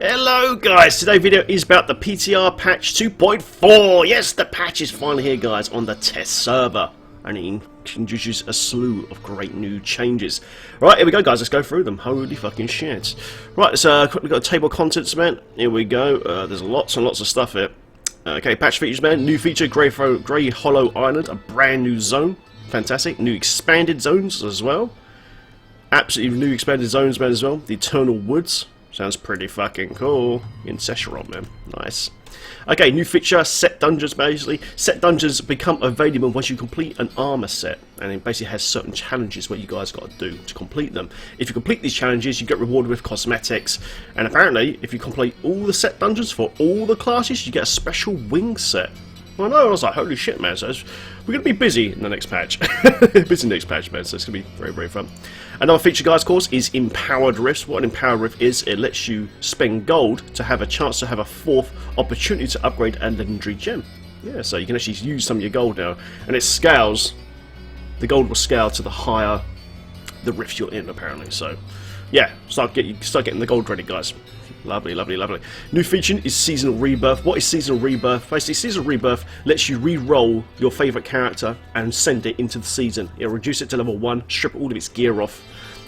Hello guys, today's video is about the PTR patch 2.4. Yes, the patch is finally here guys on the test server, and it introduces a slew of great new changes. Right, here we go guys, let's go through them. Holy fucking shit. Right, so quickly got a table of contents, man. Here we go, there's lots and lots of stuff here. Okay, patch features, man. New feature, Grey Hollow Island, a brand new zone. Fantastic. New expanded zones as well. Absolutely new expanded zones, man, as well. The Eternal Woods. Sounds pretty fucking cool. In Sesharon, man. Nice. Okay, new feature, set dungeons, basically. Set dungeons become available once you complete an armor set. And it basically has certain challenges what you guys got to do to complete them. If you complete these challenges, you get rewarded with cosmetics. And apparently, if you complete all the set dungeons for all the classes, you get a special wing set. I know, I was like, holy shit, man. So we're going to be busy in the next patch. Busy next patch, man. So it's going to be very, very fun. Another feature, guys, of course, is Empowered Rifts. What an Empowered Rift is, it lets you spend gold to have a chance to have a fourth opportunity to upgrade a legendary gem. Yeah, so you can actually use some of your gold now. And it scales. The gold will scale to the higher the rift you're in, apparently. So, yeah, start getting the gold ready, guys. Lovely, lovely, lovely. New feature is Seasonal Rebirth. What is Seasonal Rebirth? Basically, Seasonal Rebirth lets you re-roll your favourite character and send it into the season. It'll reduce it to level 1, strip all of its gear off,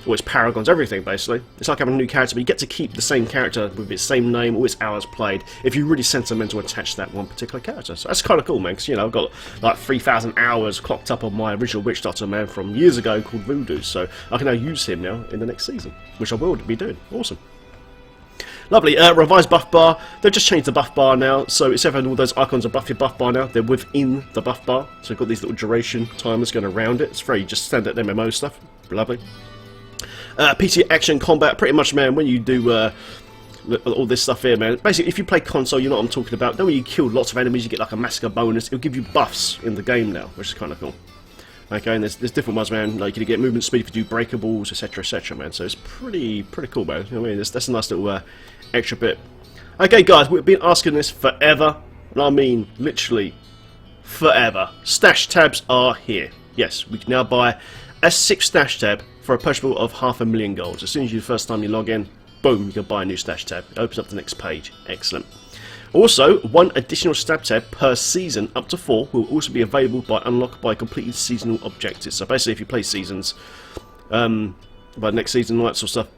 all its paragons, everything, basically. It's like having a new character, but you get to keep the same character with its same name, all its hours played, if you're really sentimental attached to that one particular character. So that's kind of cool, man, because, you know, I've got like 3,000 hours clocked up on my original Witch Doctor, man, from years ago called Voodoo, so I can now use him now in the next season, which I will be doing. Awesome. Lovely, revised buff bar. They've just changed the buff bar now, so instead of all those icons above your buff bar now, they're within the buff bar. So we've got these little duration timers going around it. It's very just standard MMO stuff. Lovely. PT action combat, pretty much, man, when you do all this stuff here, man. Basically, if you play console, you know what I'm talking about. Then when you kill lots of enemies, you get like a massacre bonus. It'll give you buffs in the game now, which is kind of cool. Okay, and there's different ones, man. Like you can get movement speed if you do breakables, etc., man. So it's pretty cool, man. You know what I mean, that's a nice little extra bit. Okay, guys, we've been asking this forever, and I mean literally forever. Stash tabs are here. Yes, we can now buy a 6 stash tab for a purchasable of 500,000 gold. As soon as the first time you log in, boom, you can buy a new stash tab. It opens up the next page. Excellent. Also, 1 additional stab tab per season, up to 4, will also be available by unlock by completed seasonal objectives. So basically, if you play seasons, by next season, all that sort of stuff,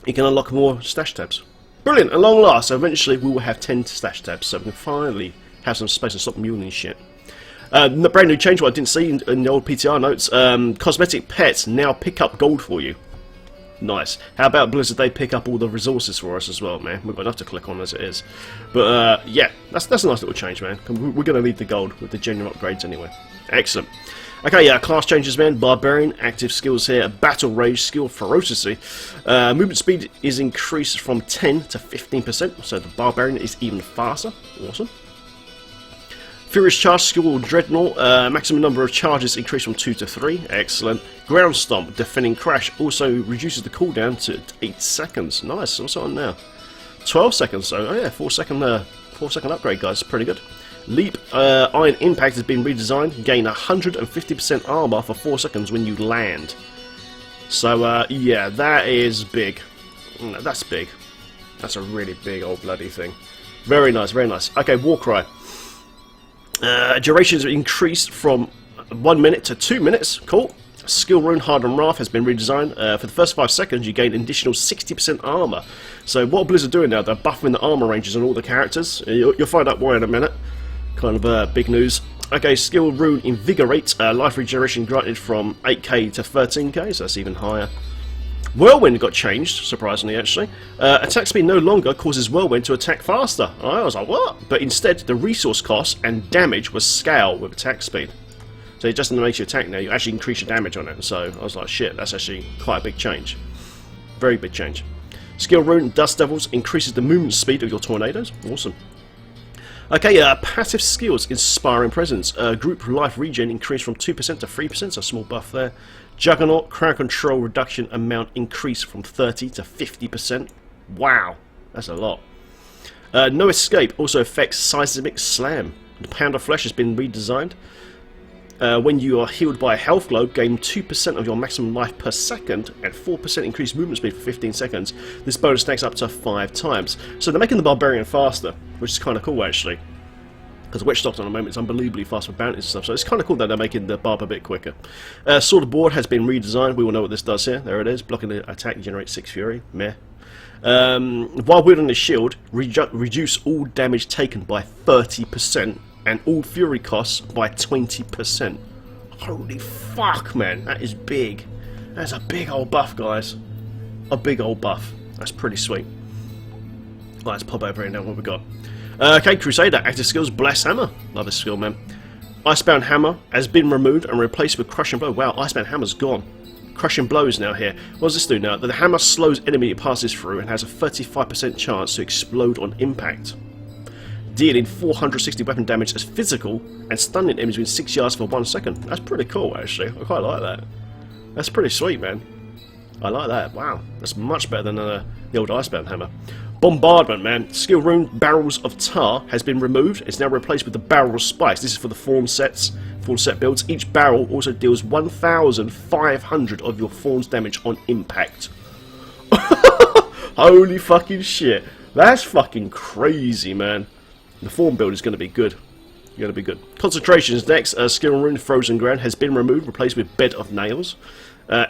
you can unlock more stash tabs. Brilliant! At long last, so eventually we will have 10 stash tabs, so we can finally have some space and stop muling shit. The brand new change, what I didn't see in the old PTR notes, cosmetic pets now pick up gold for you. Nice. How about Blizzard? They pick up all the resources for us as well, man. We've got enough to click on as it is. But yeah, that's a nice little change, man. We're going to need the gold with the genuine upgrades anyway. Excellent. Okay, yeah, class changes, man. Barbarian, active skills here. Battle Rage, skill Ferocity. Movement speed is increased from 10 to 15%, so the Barbarian is even faster. Awesome. Furious Charge, skill Dreadnought, maximum number of charges increased from 2 to 3, excellent. Ground Stomp, Defending Crash, also reduces the cooldown to 8 seconds, nice, what's on now? 12 seconds, so oh yeah, 4 second upgrade, guys, pretty good. Leap, Iron Impact has been redesigned, gain 150% armor for 4 seconds when you land. So yeah, that is big, that's big, that's a really big old bloody thing. Very nice, very nice. Okay, Warcry. Durations increased from 1 minute to 2 minutes. Cool. Skill Rune Hardened Wrath has been redesigned. For the first 5 seconds, you gain an additional 60% armor. So what Blizzard are doing now, they're buffing the armor ranges on all the characters. You'll find out why in a minute. Kind of big news. Okay, Skill Rune Invigorate. Life regeneration granted from 8k to 13k, so that's even higher. Whirlwind got changed, surprisingly, actually. Attack speed no longer causes Whirlwind to attack faster. I was like, what? But instead, the resource cost and damage was scale with attack speed. So it just doesn't make you attack now, you actually increase your damage on it. So I was like, shit, that's actually quite a big change. Very big change. Skill Rune Dust Devils increases the movement speed of your tornadoes. Awesome. Okay, passive skills, Inspiring Presence. Group life regen increased from 2% to 3%, so a small buff there. Juggernaut, crowd control reduction amount increased from 30 to 50%. Wow, that's a lot. No Escape also affects Seismic Slam. The Pound of Flesh has been redesigned. When you are healed by a health globe, gain 2% of your maximum life per second and 4% increased movement speed for 15 seconds. This bonus stacks up to 5 times. So they're making the Barbarian faster, which is kind of cool actually. Because Witch Doctor at the moment is unbelievably fast with bounties and stuff, so it's kind of cool that they're making the Barb a bit quicker. Sword of Board has been redesigned. We all know what this does here. There it is. Blocking the attack generates 6 Fury. Meh. While wielding the shield, reduce all damage taken by 30% and all Fury costs by 20%. Holy fuck, man. That is big. That's a big old buff, guys. A big old buff. That's pretty sweet. Right, let's pop over here now. What we got? Okay, Crusader, active skills, Bless Hammer. Love this skill, man. Icebound Hammer has been removed and replaced with Crushing Blow. Wow, Icebound Hammer's gone. Crushing Blow is now here. What does this do now? The hammer slows enemy it passes through and has a 35% chance to explode on impact. Dealing 460 weapon damage as physical and stunning enemies within 6 yards for 1 second. That's pretty cool, actually. I quite like that. That's pretty sweet, man. I like that. Wow, that's much better than the old Icebound Hammer. Bombardment, man. Skill rune Barrels of Tar has been removed. It's now replaced with the Barrel of Spice. This is for the Thorn sets, Thorn set builds. Each barrel also deals 1,500 of your Thorn's damage on impact. Holy fucking shit. That's fucking crazy, man. The Thorn build is going to be good. Going to be good. Concentrations next. Skill rune Frozen Ground has been removed, replaced with Bed of Nails.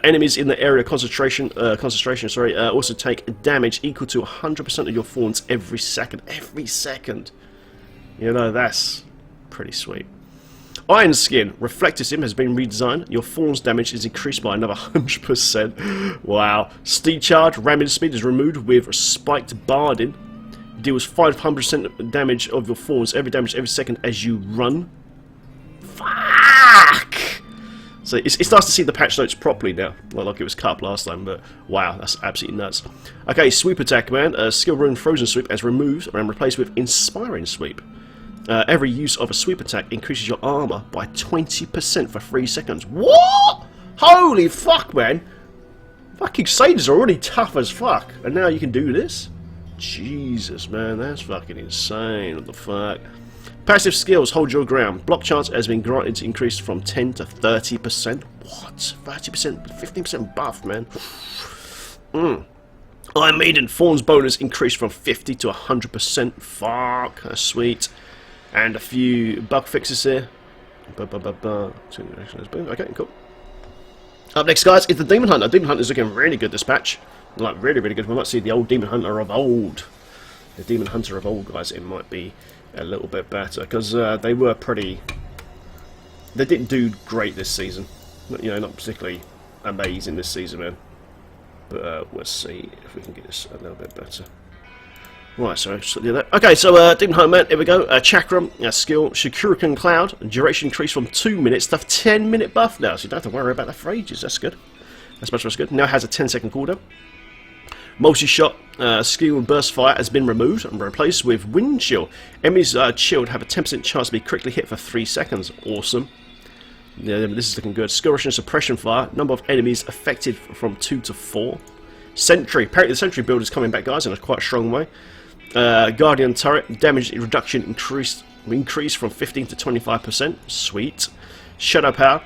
Enemies in the area of concentration also take damage equal to 100% of your Thorns every second. Every second. You know, that's pretty sweet. Iron Skin Reflector Sim has been redesigned. Your Thorns damage is increased by another 100%. Wow. Steed Charge Ramming Speed is removed with Spiked Barding. Deals 500% damage of your Thorns every second as you run. Fuck! So it starts to see the patch notes properly now. Well, like it was cut up last time, but wow, that's absolutely nuts. Okay, Sweep Attack, man. Skill rune Frozen Sweep has removed and replaced with Inspiring Sweep. Every use of a sweep attack increases your armor by 20% for 3 seconds. What? Holy fuck, man! Fucking Satyrs are already tough as fuck, and now you can do this? Jesus, man, that's fucking insane. What the fuck? Passive skills, Hold Your Ground. Block chance has been granted to increase from 10 to 30%. What? 30%? 15% buff, man. Iron Maiden, Thorns bonus increased from 50 to 100%. Fuck, that's sweet. And a few bug fixes here. Okay, cool. Up next, guys, is the Demon Hunter. Demon Hunter is looking really good this patch. Like, really, really good. We might see the old Demon Hunter of old. The Demon Hunter of old, guys, it might be a little bit better. Because they were pretty... They didn't do great this season. You know, not particularly amazing this season, man. But let's see if we can get this a little bit better. Right, so do that. Okay, so Demon Hunter, man, here we go. Chakram, skill, Shuriken Cloud, duration increased from 2 minutes to 10-minute buff now, so you don't have to worry about that for ages. That's good. That's much good. Now it has a 10-second cooldown. Multi-shot, skill and burst fire has been removed and replaced with wind chill. Enemies chilled have a 10% chance to be quickly hit for 3 seconds. Awesome. Yeah, this is looking good. Skill rush and suppression fire. Number of enemies affected from 2 to 4. Sentry. Apparently the Sentry build is coming back, guys, in a quite strong way. Guardian turret damage reduction increased from 15 to 25%. Sweet. Shadow power.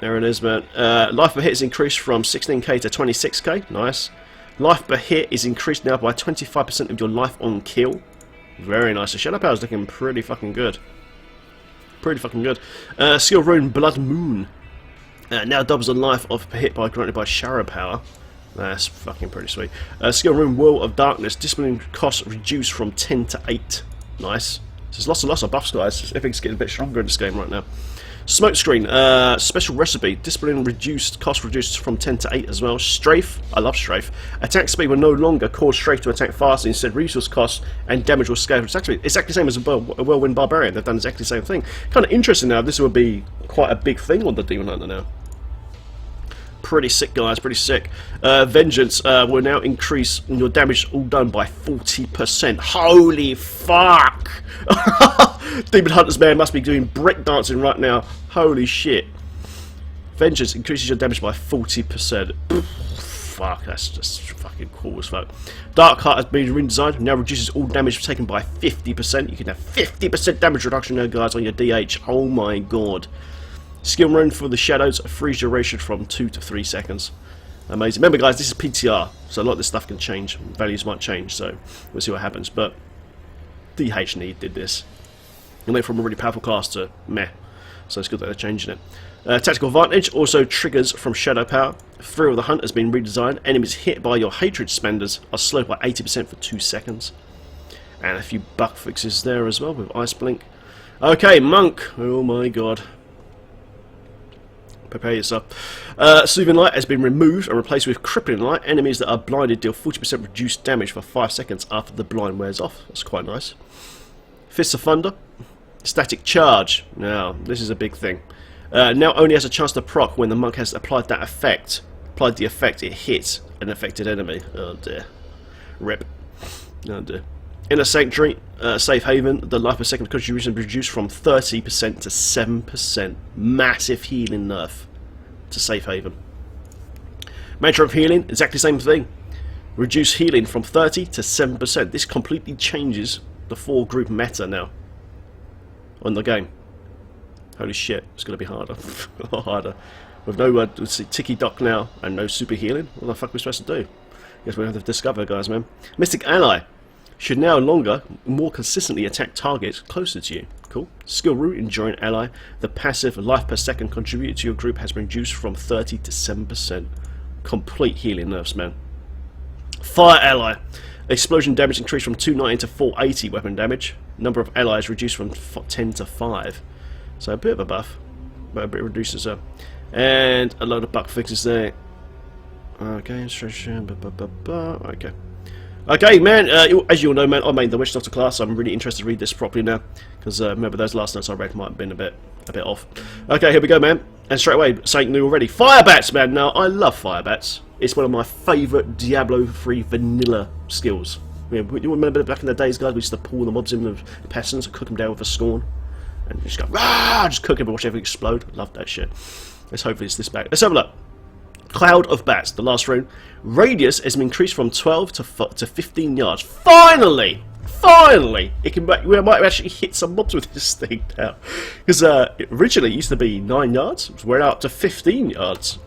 There it is, man. Life per hit is increased from 16k to 26k. Nice. Life per hit is increased now by 25% of your life on kill. Very nice. So Shadow power is looking pretty fucking good. Pretty fucking good. Skill rune Blood Moon. Now doubles the life of per hit by granted by Shadow power. That's fucking pretty sweet. Skill rune World of Darkness. Discipline cost reduced from 10 to 8. Nice. So there's lots of buffs, guys. Everything's getting a bit stronger in this game right now. Smoke Screen. Special recipe. Discipline reduced. Cost reduced from 10 to 8 as well. Strafe. I love Strafe. Attack speed will no longer cause Strafe to attack faster. Instead, resource cost and damage will scale. It's actually exactly the same as a Whirlwind Barbarian. They've done exactly the same thing. Kind of interesting now. This will be quite a big thing on the Demon Hunter now. Pretty sick, guys, pretty sick. Vengeance will now increase your damage all done by 40%. Holy fuck! Demon Hunters, man, must be doing breakdancing right now. Holy shit. Vengeance increases your damage by 40%. Fuck, that's just fucking cool as fuck. Dark Heart has been redesigned, now reduces all damage taken by 50%. You can have 50% damage reduction now, guys, on your DH. Oh my god. Skill rune for the shadows, freeze duration from 2 to 3 seconds. Amazing. Remember guys, this is PTR, so a lot of this stuff can change. Values might change, so we'll see what happens. But DH Need did this. And went from a really powerful class to meh. So it's good that they're changing it. Tactical advantage also triggers from shadow power. Thrill of the Hunt has been redesigned. Enemies hit by your hatred spenders are slowed by 80% for 2 seconds. And a few bug fixes there as well with Ice Blink. Okay, Monk. Oh my god. Prepare yourself. Soothing Light has been removed and replaced with Crippling Light. Enemies that are blinded deal 40% reduced damage for 5 seconds after the blind wears off. That's quite nice. Fists of Thunder. Static Charge. Now, this is a big thing. Now only has a chance to proc when the monk has applied that effect. Applied the effect, it hits an affected enemy. Oh dear. Rip. Oh dear. In a Sanctuary, Safe Haven, the life per second contribution reduced from 30% to 7%. Massive healing nerf to Safe Haven. Mantra of Healing, exactly the same thing. Reduce healing from 30 to 7%. This completely changes the 4-group meta now on the game. Holy shit, it's going to be harder. A lot harder. With no Tiki Doc now and no super healing, what the fuck are we supposed to do? Guess we have to discover, guys, man. Mystic Ally should now more consistently attack targets closer to you. Cool. Skill root, enduring ally. The passive life per second contributed to your group has been reduced from 30 to 7%. Complete healing nerfs, man. Fire ally. Explosion damage increased from 290 to 480 weapon damage. Number of allies reduced from 10 to 5. So a bit of a buff, but a bit reduces her. And a load of bug fixes there. Okay, instruction. Okay. Okay, man, as you all know, man, I made the Witch Doctor class. I'm really interested to read this properly now, because remember those last notes I read might have been a bit off. Okay, here we go, man. And straight away, something new already. Fire Bats, man. Now, I love Fire Bats. It's one of my favourite Diablo 3 vanilla skills. You remember back in the days, guys, we used to pull the mobs in with peasants and cook them down with a scorn. And just go, rah, just cook them and watch everything explode. Love that shit. Let's hopefully it's this back. Let's have a look. Cloud of Bats, the last rune. Radius has been increased from 12 to 15 yards. Finally! Finally! We might actually hit some mobs with this thing now. Because originally it used to be 9 yards. We're out to 15 yards.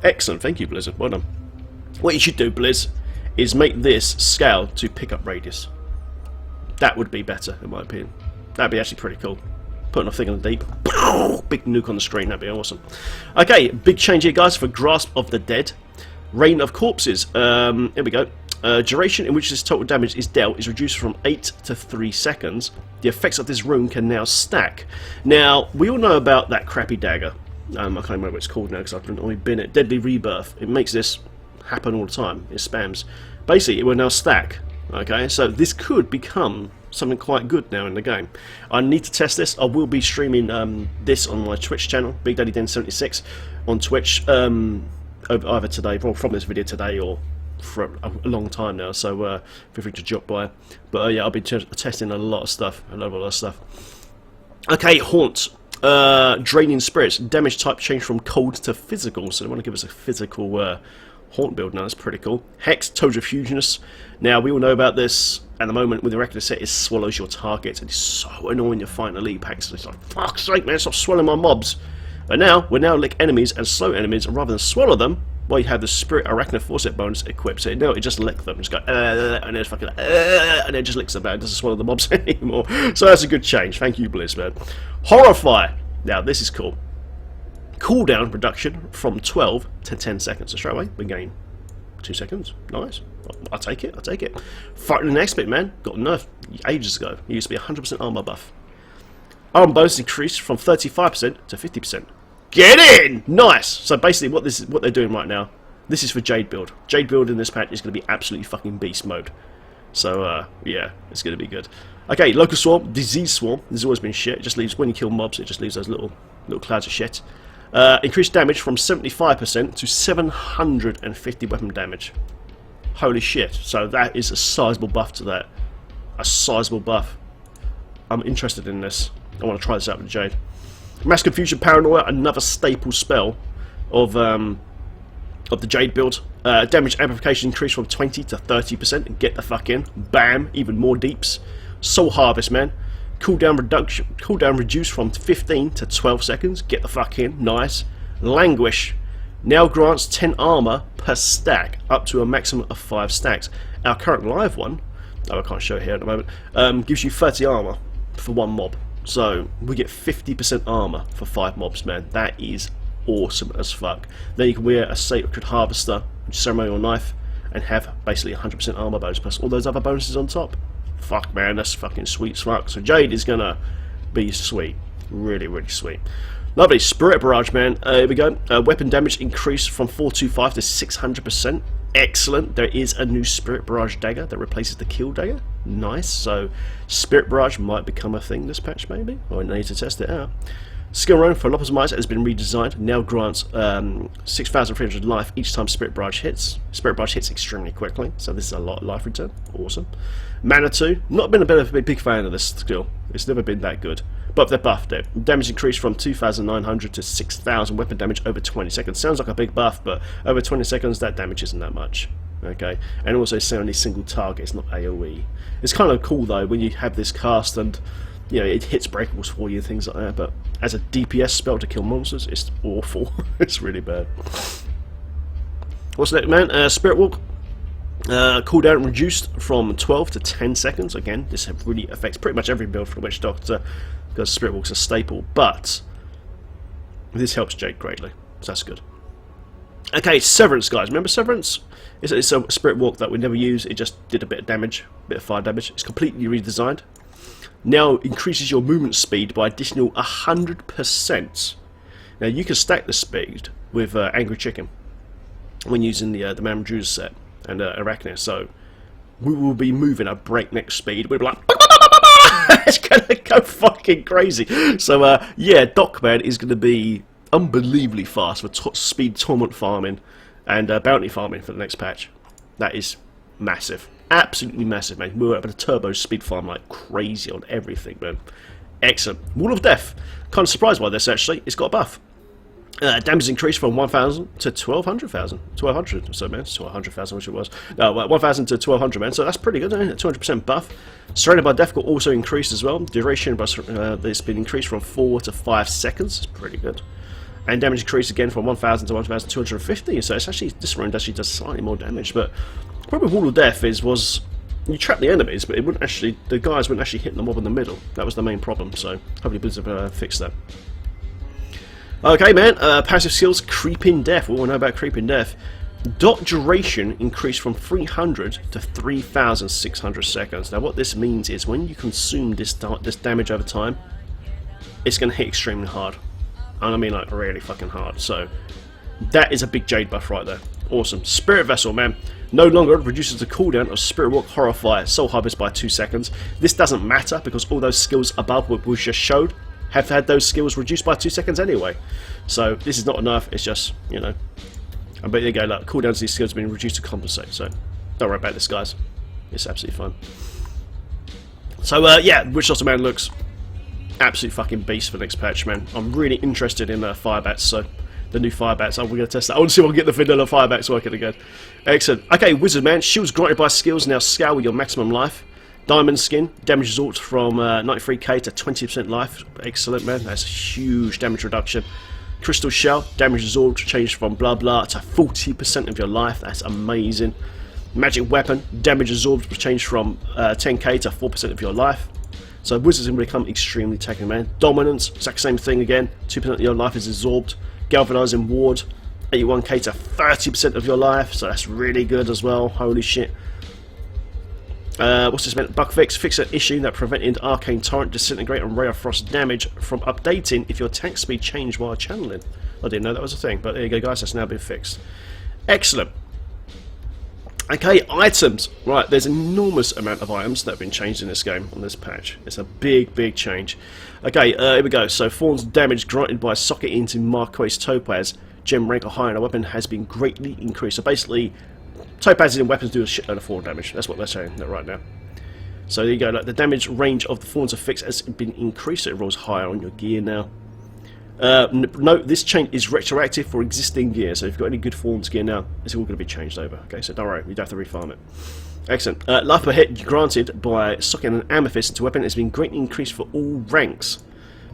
Excellent. Thank you, Blizzard. Well done. What you should do, Blizz, is make this scale to pick up radius. That would be better, in my opinion. That'd be actually pretty cool. Putting a thing in the deep. Big nuke on the screen, that'd be awesome. Okay, big change here, guys, for Grasp of the Dead. Rain of Corpses. Here we go. Duration in which this total damage is dealt is reduced from 8 to 3 seconds. The effects of this rune can now stack. Now, we all know about that crappy dagger. I can't remember what it's called now because I've only been at Deadly Rebirth. It makes this happen all the time. It spams. Basically, it will now stack. Okay, so this could become something quite good now in the game. I need to test this. I will be streaming this on my Twitch channel, Big Daddy Den 76 on Twitch, either today, well, from this video today, or for a long time now. So feel free to drop by. But yeah, I'll be testing a lot of stuff, a lot of stuff. Okay, Haunt. Draining Spirits. Damage type changed from cold to physical, so they want to give us a physical Haunt build now. That's pretty cool. Hex, Total Fusionist. Now, we all know about this at the moment with the regular set. It swallows your targets, and it's so annoying you're fighting elite packs. It's like, fuck's sake, man, stop swallowing my mobs. But now, we now lick enemies and slow enemies, and rather than swallow them, well, you have the Spirit Arachnid Forceps bonus equipped. So no, it just licks them. Just go, and then fucking, and it just licks them out. It doesn't swallow the mobs anymore. So that's a good change. Thank you, Blizz, man. Horrify. Now, this is cool. Cooldown reduction from 12 to 10 seconds. So straight away, we gain 2 seconds. Nice. I'll take it. I'll take it. Frightening Expert, man. Got nerfed ages ago. It used to be 100% armor buff. Armor bonus increased from 35% to 50%. Get in! Nice! So basically what they're doing right now, this is for Jade build. Jade build in this patch is going to be absolutely fucking beast mode. So, yeah, it's going to be good. Okay, Local Swarm, Disease Swarm. This has always been shit. It just leaves, when you kill mobs, it just leaves those little clouds of shit. Increased damage from 75% to 750 weapon damage. Holy shit. So that is a sizable buff to that. A sizable buff. I'm interested in this. I want to try this out with Jade. Mass Confusion Paranoia, another staple spell of the Jade build. Damage amplification increased from 20 to 30%. Get the fuck in. Bam. Even more deeps. Soul Harvest, man. Cooldown reduced from 15 to 12 seconds. Get the fuck in. Nice. Languish now grants 10 armor per stack, up to a maximum of 5 stacks. Our current live one, I can't show it here at the moment, gives you 30 armor for 1 mob. So we get 50% armor for 5 mobs, man. That is awesome as fuck. Then you can wear a Sacred Harvester, which is ceremonial knife, and have basically 100% armor bonus plus all those other bonuses on top. Fuck, man, that's fucking sweet as fuck. So Jade is gonna be sweet. Really, really sweet. Lovely. Spirit Barrage, man. Here we go. Weapon damage increased from 425 to 600%. Excellent. There is a new Spirit Barrage dagger that replaces the Kill dagger. Nice. So Spirit Barrage might become a thing this patch, maybe. I need to test it out. Skill Rune for Lobotomizer has been redesigned. Now grants 6,300 life each time Spirit Barrage hits. Spirit Barrage hits extremely quickly, so this is a lot of life return. Awesome. Mana 2. Not been a big fan of this skill. It's never been that good. But they've buffed it. Damage increased from 2,900 to 6,000 weapon damage over 20 seconds. Sounds like a big buff, but over 20 seconds that damage isn't that much. Okay, and also it's only single target, it's not AoE. It's kind of cool though when you have this cast and you know it hits breakables for you and things like that. But as a DPS spell to kill monsters, it's awful. It's really bad. What's next, man? Spirit Walk. Cooldown reduced from 12 to 10 seconds. Again, this really affects pretty much every build for Witch Doctor because Spirit Walk's a staple, but this helps Jade greatly, so that's good. Okay, Severance, guys. Remember Severance? It's a Spirit Walk that we never use. It just did a bit of damage, a bit of fire damage. It's completely redesigned. Now increases your movement speed by additional 100%. Now you can stack the speed with Angry Chicken when using the Mamju's set and Arachne, so we will be moving at breakneck speed. We'll be like, it's gonna go fucking crazy. So yeah, Docman is gonna be unbelievably fast for speed torment farming and bounty farming for the next patch. That is massive, absolutely massive, man. We're able to turbo speed farm like crazy on everything, man. Excellent. Wall of Death. Kind of surprised by this actually. It's got a buff. Damage increased from 1,000 to 1,200,000. 1,200, so man, it's 100,000, which it was. No, 1,000 to 1,200, man. So that's pretty good, isn't it? 200% buff. Surrounded by Death got also increased as well. Duration, it's been increased from 4 to 5 seconds. It's pretty good. And damage increased again from 1,000 to 1,250. So it's actually this round actually does slightly more damage. But the problem with Wall of Death was you trap the enemies, but it wouldn't actually. The guys wouldn't actually hit the mob in the middle. That was the main problem. So hopefully Blizzard fix that. Okay, man, passive skills, Creeping Death. We all know about Creeping Death. Dot duration increased from 300 to 3,600 seconds. Now what this means is when you consume this damage over time, it's going to hit extremely hard. And I mean like really fucking hard. So that is a big Jade buff right there. Awesome. Spirit Vessel, man. No longer reduces the cooldown of Spirit Walk, Horrify, Soul Harvest by 2 seconds. This doesn't matter because all those skills above what we just showed have had those skills reduced by 2 seconds anyway. So this is not enough, it's just, you know. But there you go, like, cooldowns of these skills have been reduced to compensate, so don't worry about this, guys. It's absolutely fine. So, yeah, Witch Doctor Man looks absolute fucking beast for the next patch, man. I'm really interested in Fire Bats, so the new Fire Bats. We're going to test that. I want to see if I can get the vanilla Fire Bats working again. Excellent. Okay, Wizard Man. Shields granted by skills now scale with your maximum life. Diamond Skin, damage result from 93k to 20% life. Excellent, man. That's a huge damage reduction. Crystal Shell, damage result changed from blah blah to 40% of your life. That's amazing. Magic Weapon, damage absorbed changed from 10k to 4% of your life. So Wizards can become extremely tanky, man. Dominance, exact same thing again. 2% of your life is absorbed. Galvanizing Ward, 81k to 30% of your life. So that's really good as well. Holy shit. What's this meant? Bug fix. Fix an issue that prevented Arcane Torrent, Disintegrate and Ray of Frost damage from updating if your tank speed changed while channeling. I didn't know that was a thing, but there you go, guys. That's now been fixed. Excellent. Okay, items. Right, there's an enormous amount of items that have been changed in this game on this patch. It's a big, big change. Okay, here we go. So, Thorn's damage granted by socket into Marquise Topaz, gem rank or higher, and a weapon has been greatly increased. So basically, Topazes in weapons do a shitload of Thorn damage. That's what they're saying right now. So there you go. Like, the damage range of the Thorn's effects has been increased. So it rolls higher on your gear now. Note, this change is retroactive for existing gear. So if you've got any good Thorn's gear now, it's all going to be changed over. Okay, so don't worry, you don't have to refarm it. Excellent. Life per hit granted by socking an amethyst into a weapon has been greatly increased for all ranks.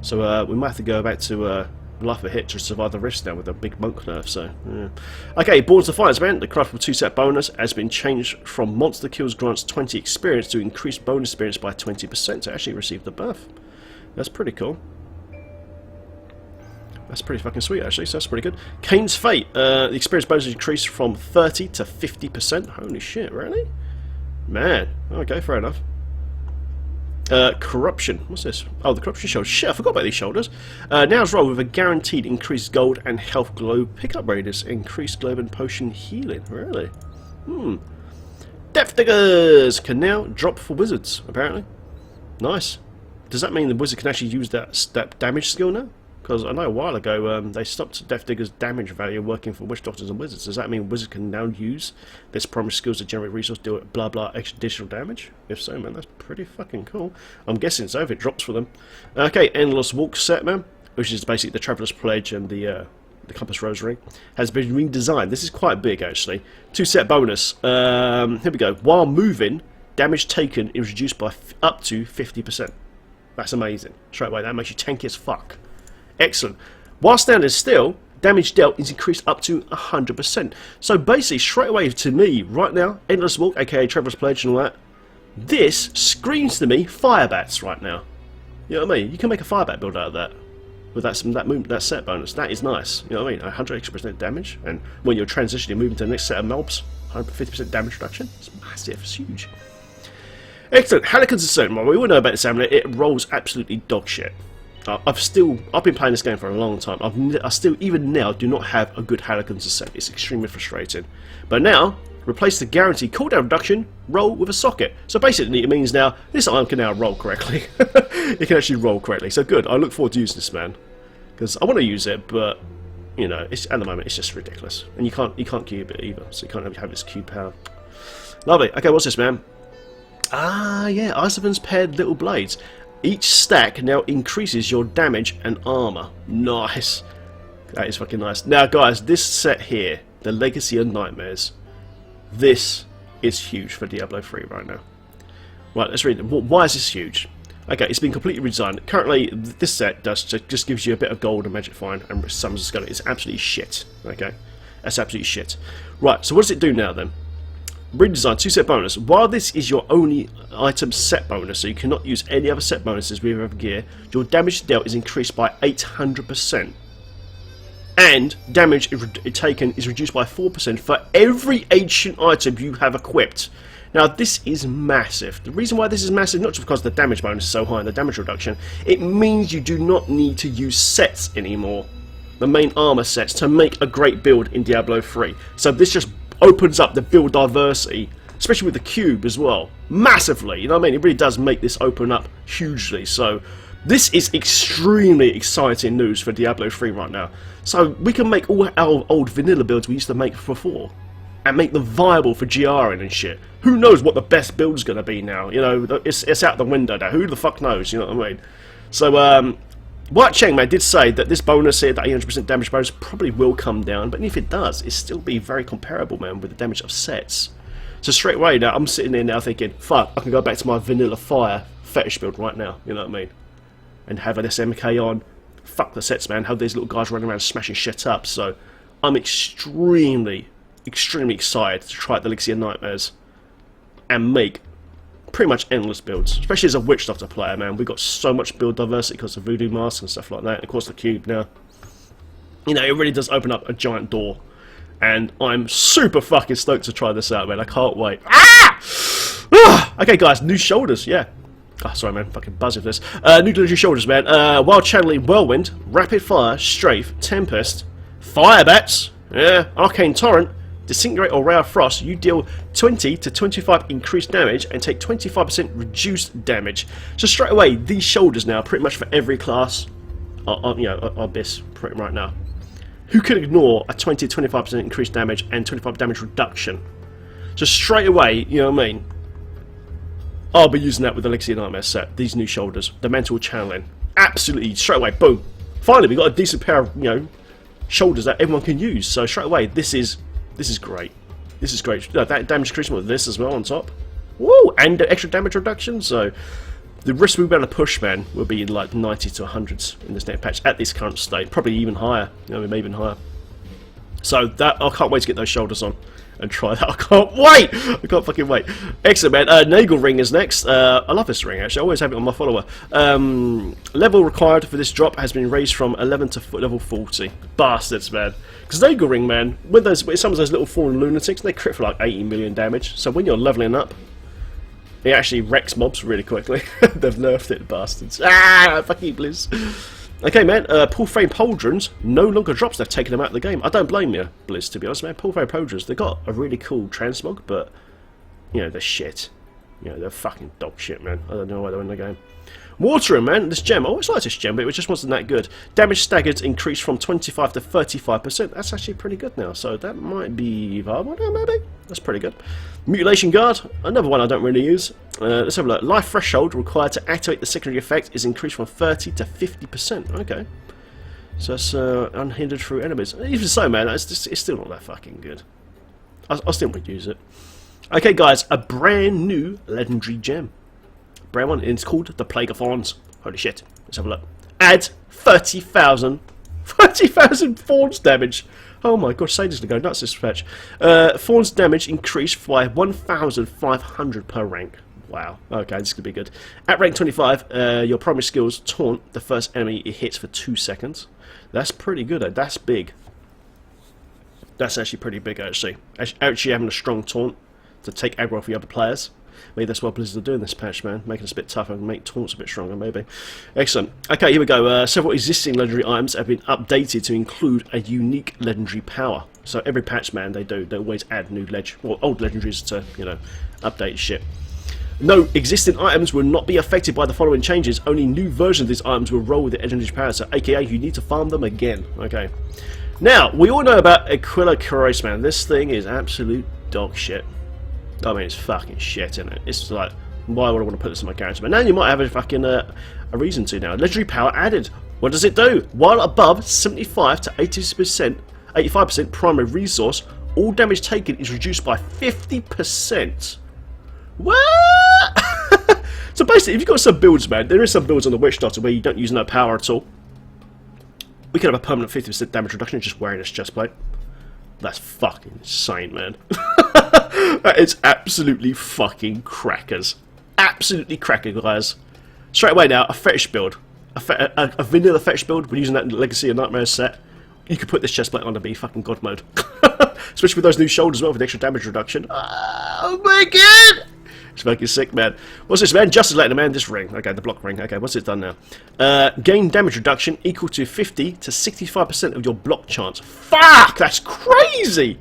So we might have to go back to life per hit to survive the rifts now with a big monk nerf. So yeah. Okay, Born to Defiance, man. The craftable 2-set bonus has been changed from monster kills grants 20 experience to increased bonus experience by 20% to actually receive the buff. That's pretty cool. That's pretty fucking sweet, actually, so that's pretty good. Kane's Fate. The experience bonus increased from 30 to 50%. Holy shit, really? Man. Okay, fair enough. Corruption. What's this? Oh, the corruption shoulders. Shit, I forgot about these shoulders. Now's roll with a guaranteed increased gold and health globe pickup radius. Increased globe and potion healing. Really? Depth Diggers can now drop for wizards, apparently. Nice. Does that mean the wizard can actually use that damage skill now? Because I know a while ago they stopped Death Digger's damage value working for witch doctors and wizards. Does that mean wizards can now use this promised skills to generate resource, do it, blah blah, additional damage? If so, man, that's pretty fucking cool. I'm guessing so if it drops for them. Okay, Endless Walk set, man, which is basically the Traveller's Pledge and the Compass Rosary, has been redesigned. This is quite big, actually. 2-set bonus. Here we go. While moving, damage taken is reduced by up to 50%. That's amazing. Straight away, that makes you tanky as fuck. Excellent. While standing still, damage dealt is increased up to 100%. So basically, straight away to me, right now, Endless Walk, aka Traveller's Pledge and all that, this screams to me fire bats right now. You know what I mean? You can make a fire bat build out of that. With that set bonus. That is nice. You know what I mean? 100% damage. And when you're transitioning, moving to the next set of mobs, 150% damage reduction. It's massive. It's huge. Excellent. Harlequin's Ascent. Well, we all know about this amulet. It rolls absolutely dog shit. I've been playing this game for a long time. I still, even now, do not have a good Harlequin's Ascent. It's extremely frustrating. But now, replace the guaranteed cooldown reduction, roll with a socket. So basically, it means now this item can now roll correctly. It can actually roll correctly. So good. I look forward to using this, man, because I want to use it, but you know, at the moment, it's just ridiculous, and you can't cube it either. So you can't have this cube power. Lovely. Okay, what's this, man? Ah, yeah, Iceman's paired little blades. Each stack now increases your damage and armor. Nice. That is fucking nice. Now, guys, this set here, the Legacy of Nightmares, this is huge for Diablo 3 right now. Right, let's read it. Why is this huge? Okay, it's been completely redesigned. Currently, this set just gives you a bit of gold and magic find and summons a skeleton. It's absolutely shit. Okay, that's absolutely shit. Right, so what does it do now then? Redesign 2-set bonus. While this is your only item set bonus, so you cannot use any other set bonuses with other gear, your damage dealt is increased by 800%. And damage taken is reduced by 4% for every ancient item you have equipped. Now this is massive. The reason why this is massive, not just because the damage bonus is so high and the damage reduction, it means you do not need to use sets anymore, the main armor sets, to make a great build in Diablo 3. So this just opens up the build diversity, especially with the cube as well, massively. You know what I mean? It really does make this open up hugely. So this is extremely exciting news for Diablo 3 right now. So we can make all our old vanilla builds we used to make before and make them viable for GRing and shit. Who knows what the best build's going to be now? You know, it's out the window now. Who the fuck knows? You know what I mean? So, White Cheng, man, did say that this bonus here, that 800% damage bonus, probably will come down, but if it does, it'll still be very comparable, man, with the damage of sets. So straight away now, I'm sitting there now thinking, fuck, I can go back to my vanilla fire fetish build right now, you know what I mean? And have an SMK on, fuck the sets, man, have these little guys running around smashing shit up. So I'm extremely excited to try out the Legacy of Nightmares and make pretty much endless builds, especially as a Witch Doctor player, man. We've got so much build diversity because of Voodoo Mask and stuff like that, and of course the cube now. You know, it really does open up a giant door, and I'm super fucking stoked to try this out, man. I can't wait. Okay, guys, new shoulders, yeah. Oh, sorry, man, fucking buzz with this. New legendary shoulders, man. While channeling Whirlwind, Rapid Fire, Strafe, Tempest, Fire Bats, yeah, Arcane Torrent, Disintegrate or Ray of Frost, you deal 20 to 25 increased damage and take 25% reduced damage. So straight away, these shoulders now, pretty much for every class, are this pretty right now. Who can ignore a 20 to 25% increased damage and 25 damage reduction? So straight away, you know what I mean? I'll be using that with the Legacy of Nightmare set. These new shoulders, the mental channeling, absolutely straight away, boom. Finally, we got a decent pair of shoulders that everyone can use. So straight away, this is great. This is great. That damage increase with this as well on top. Woo! And extra damage reduction, so the risk we'll be able to push, man, will be in like 90 to 100s in this next patch at this current state. Probably even higher, you know, maybe even higher. So that I can't wait to get those shoulders on and try that. I can't wait! I can't fucking wait. Excellent, man. Nagel ring is next. I love this ring, actually. I always have it on my follower. Level required for this drop has been raised from 11 to level 40. Bastards, man. Because Nagel ring, man, with some of those little fallen lunatics, they crit for like 80 million damage. So when you're leveling up, it actually wrecks mobs really quickly. They've nerfed it, bastards. Ah, fuck you, Blizz. Okay, man, pull frame pauldrons no longer drops. They've taken them out of the game. I don't blame you, Blizz, to be honest, man. Pull frame pauldrons, they've got a really cool transmog, but, you know, they're shit. You know, they're fucking dog shit, man. I don't know why they're in the game. Watering, man, this gem. I always liked this gem, but it just wasn't that good. Damage staggered increased from 25 to 35%. That's actually pretty good now, so that might be viable now, maybe. That's pretty good. Mutilation guard, another one I don't really use. Let's have a look. Life threshold required to activate the secondary effect is increased from 30 to 50%. Okay. So that's unhindered through enemies. Even so, man, it's still not that fucking good. I still would use it. Okay, guys, a brand new legendary gem. Brand one, and it's called the Plague of Thorns. Holy shit. Let's have a look. Add 30,000 thorns damage. Oh my god, Satan's gonna go nuts this patch. Thorns damage increased by 1,500 per rank. Wow. Okay, this could be good. At rank 25, your primary skills taunt the first enemy it hits for 2 seconds. That's pretty good. That's big. That's actually pretty big, actually. Actually having a strong taunt to take aggro for the other players. Maybe that's what Blizzard are doing this patch, man. Making us a bit tougher and make taunts a bit stronger, maybe. Excellent. Okay, here we go. Several existing legendary items have been updated to include a unique legendary power. So every patch, man, they always add new old legendaries to, you know, update shit. No existing items will not be affected by the following changes. Only new versions of these items will roll with the legendary power, so aka you need to farm them again. Okay. Now, we all know about Aquila Cuirass, man. This thing is absolute dog shit. I mean, it's fucking shit, isn't it? It's like, why would I want to put this in my character? But now you might have a fucking a reason to now. Legendary power added. What does it do? While above 75 to 85% primary resource, all damage taken is reduced by 50%. What? So basically, if you've got some builds, man, there is some builds on the Witch Doctor where you don't use no power at all. We could have a permanent 50% damage reduction just wearing this chestplate. That's fucking insane, man. That is absolutely fucking crackers. Absolutely cracker, guys. Straight away now, a fetish build. A vanilla fetish build, we're using that in the Legacy of Nightmares set. You could put this chestplate on and be fucking god mode. Especially with those new shoulders as well, with extra damage reduction. Oh my god! It's fucking sick, man. What's this, man? Justice Letter, man. This ring. Okay, the block ring. Okay, what's it done now? Gain damage reduction equal to 50 to 65% of your block chance. Fuck! That's crazy!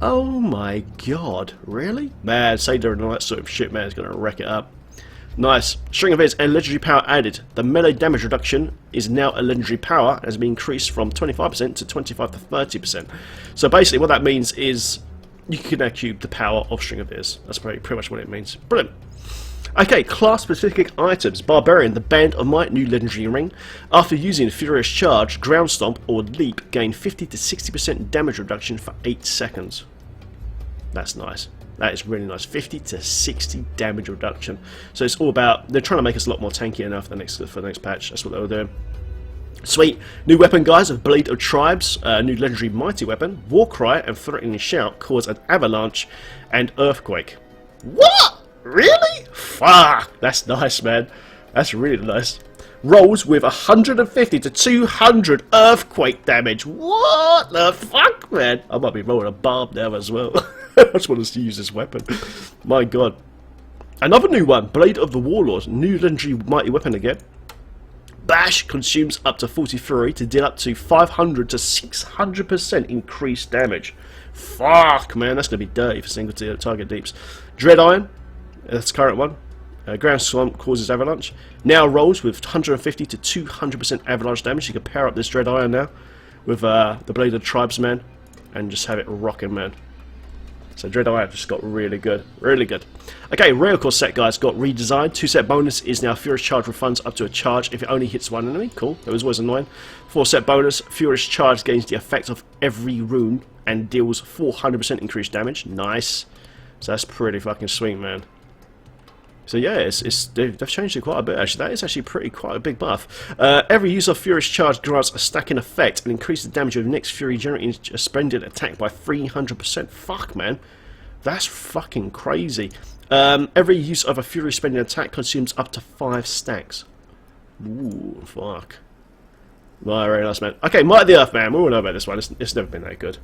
Oh my god. Really? Man, Sadar and all that sort of shit, man, is going to wreck it up. Nice. String of Hits and legendary power added. The melee damage reduction is now a legendary power and has been increased from 25% to 25 to 30%. So basically what that means is you can now cube the power of String of Hits. That's pretty much what it means. Brilliant. Okay, class-specific items. Barbarian, the Band of Might, new legendary ring. After using Furious Charge, Ground Stomp, or Leap, gain 50 to 60% damage reduction for 8 seconds. That's nice. That is really nice. 50 to 60 damage reduction. So it's all about, they're trying to make us a lot more tanky enough for the next patch. That's what they were doing. Sweet. New weapon, guys, of Blade of Tribes. New legendary mighty weapon. Warcry and Threatening Shout cause an avalanche and earthquake. What? Really? Fuck. That's nice, man. That's really nice. Rolls with 150 to 200 earthquake damage. What the fuck, man? I might be rolling a barb now as well. I just want us to use this weapon. My god. Another new one. Blade of the Warlord. New legendary mighty weapon again. Bash consumes up to 40 fury to deal up to 500 to 600% increased damage. Fuck, man. That's going to be dirty for single target deeps. Dread Iron. That's the current one. Ground Swamp causes avalanche. Now rolls with 150 to 200% avalanche damage. You can pair up this Dread Iron now with the Blade of the Tribesman and just have it rocking, man. So Dread Iron just got really good. Really good. Okay, Railcore set, guys, got redesigned. 2-set bonus is now Furious Charge refunds up to a charge if it only hits one enemy. Cool. That was always annoying. 4-set bonus. Furious Charge gains the effect of every rune and deals 400% increased damage. Nice. So that's pretty fucking sweet, man. So yeah, they've changed it quite a bit actually. That is actually quite a big buff. Every use of Furious Charge grants a stacking effect and increases the damage of the next Fury generating a splendid attack by 300%. Fuck, man. That's fucking crazy. Every use of a Fury spending attack consumes up to 5 stacks. Ooh, fuck. Right, very nice, man. Okay, Might of the Earth, man. We all know about this one. It's never been that good.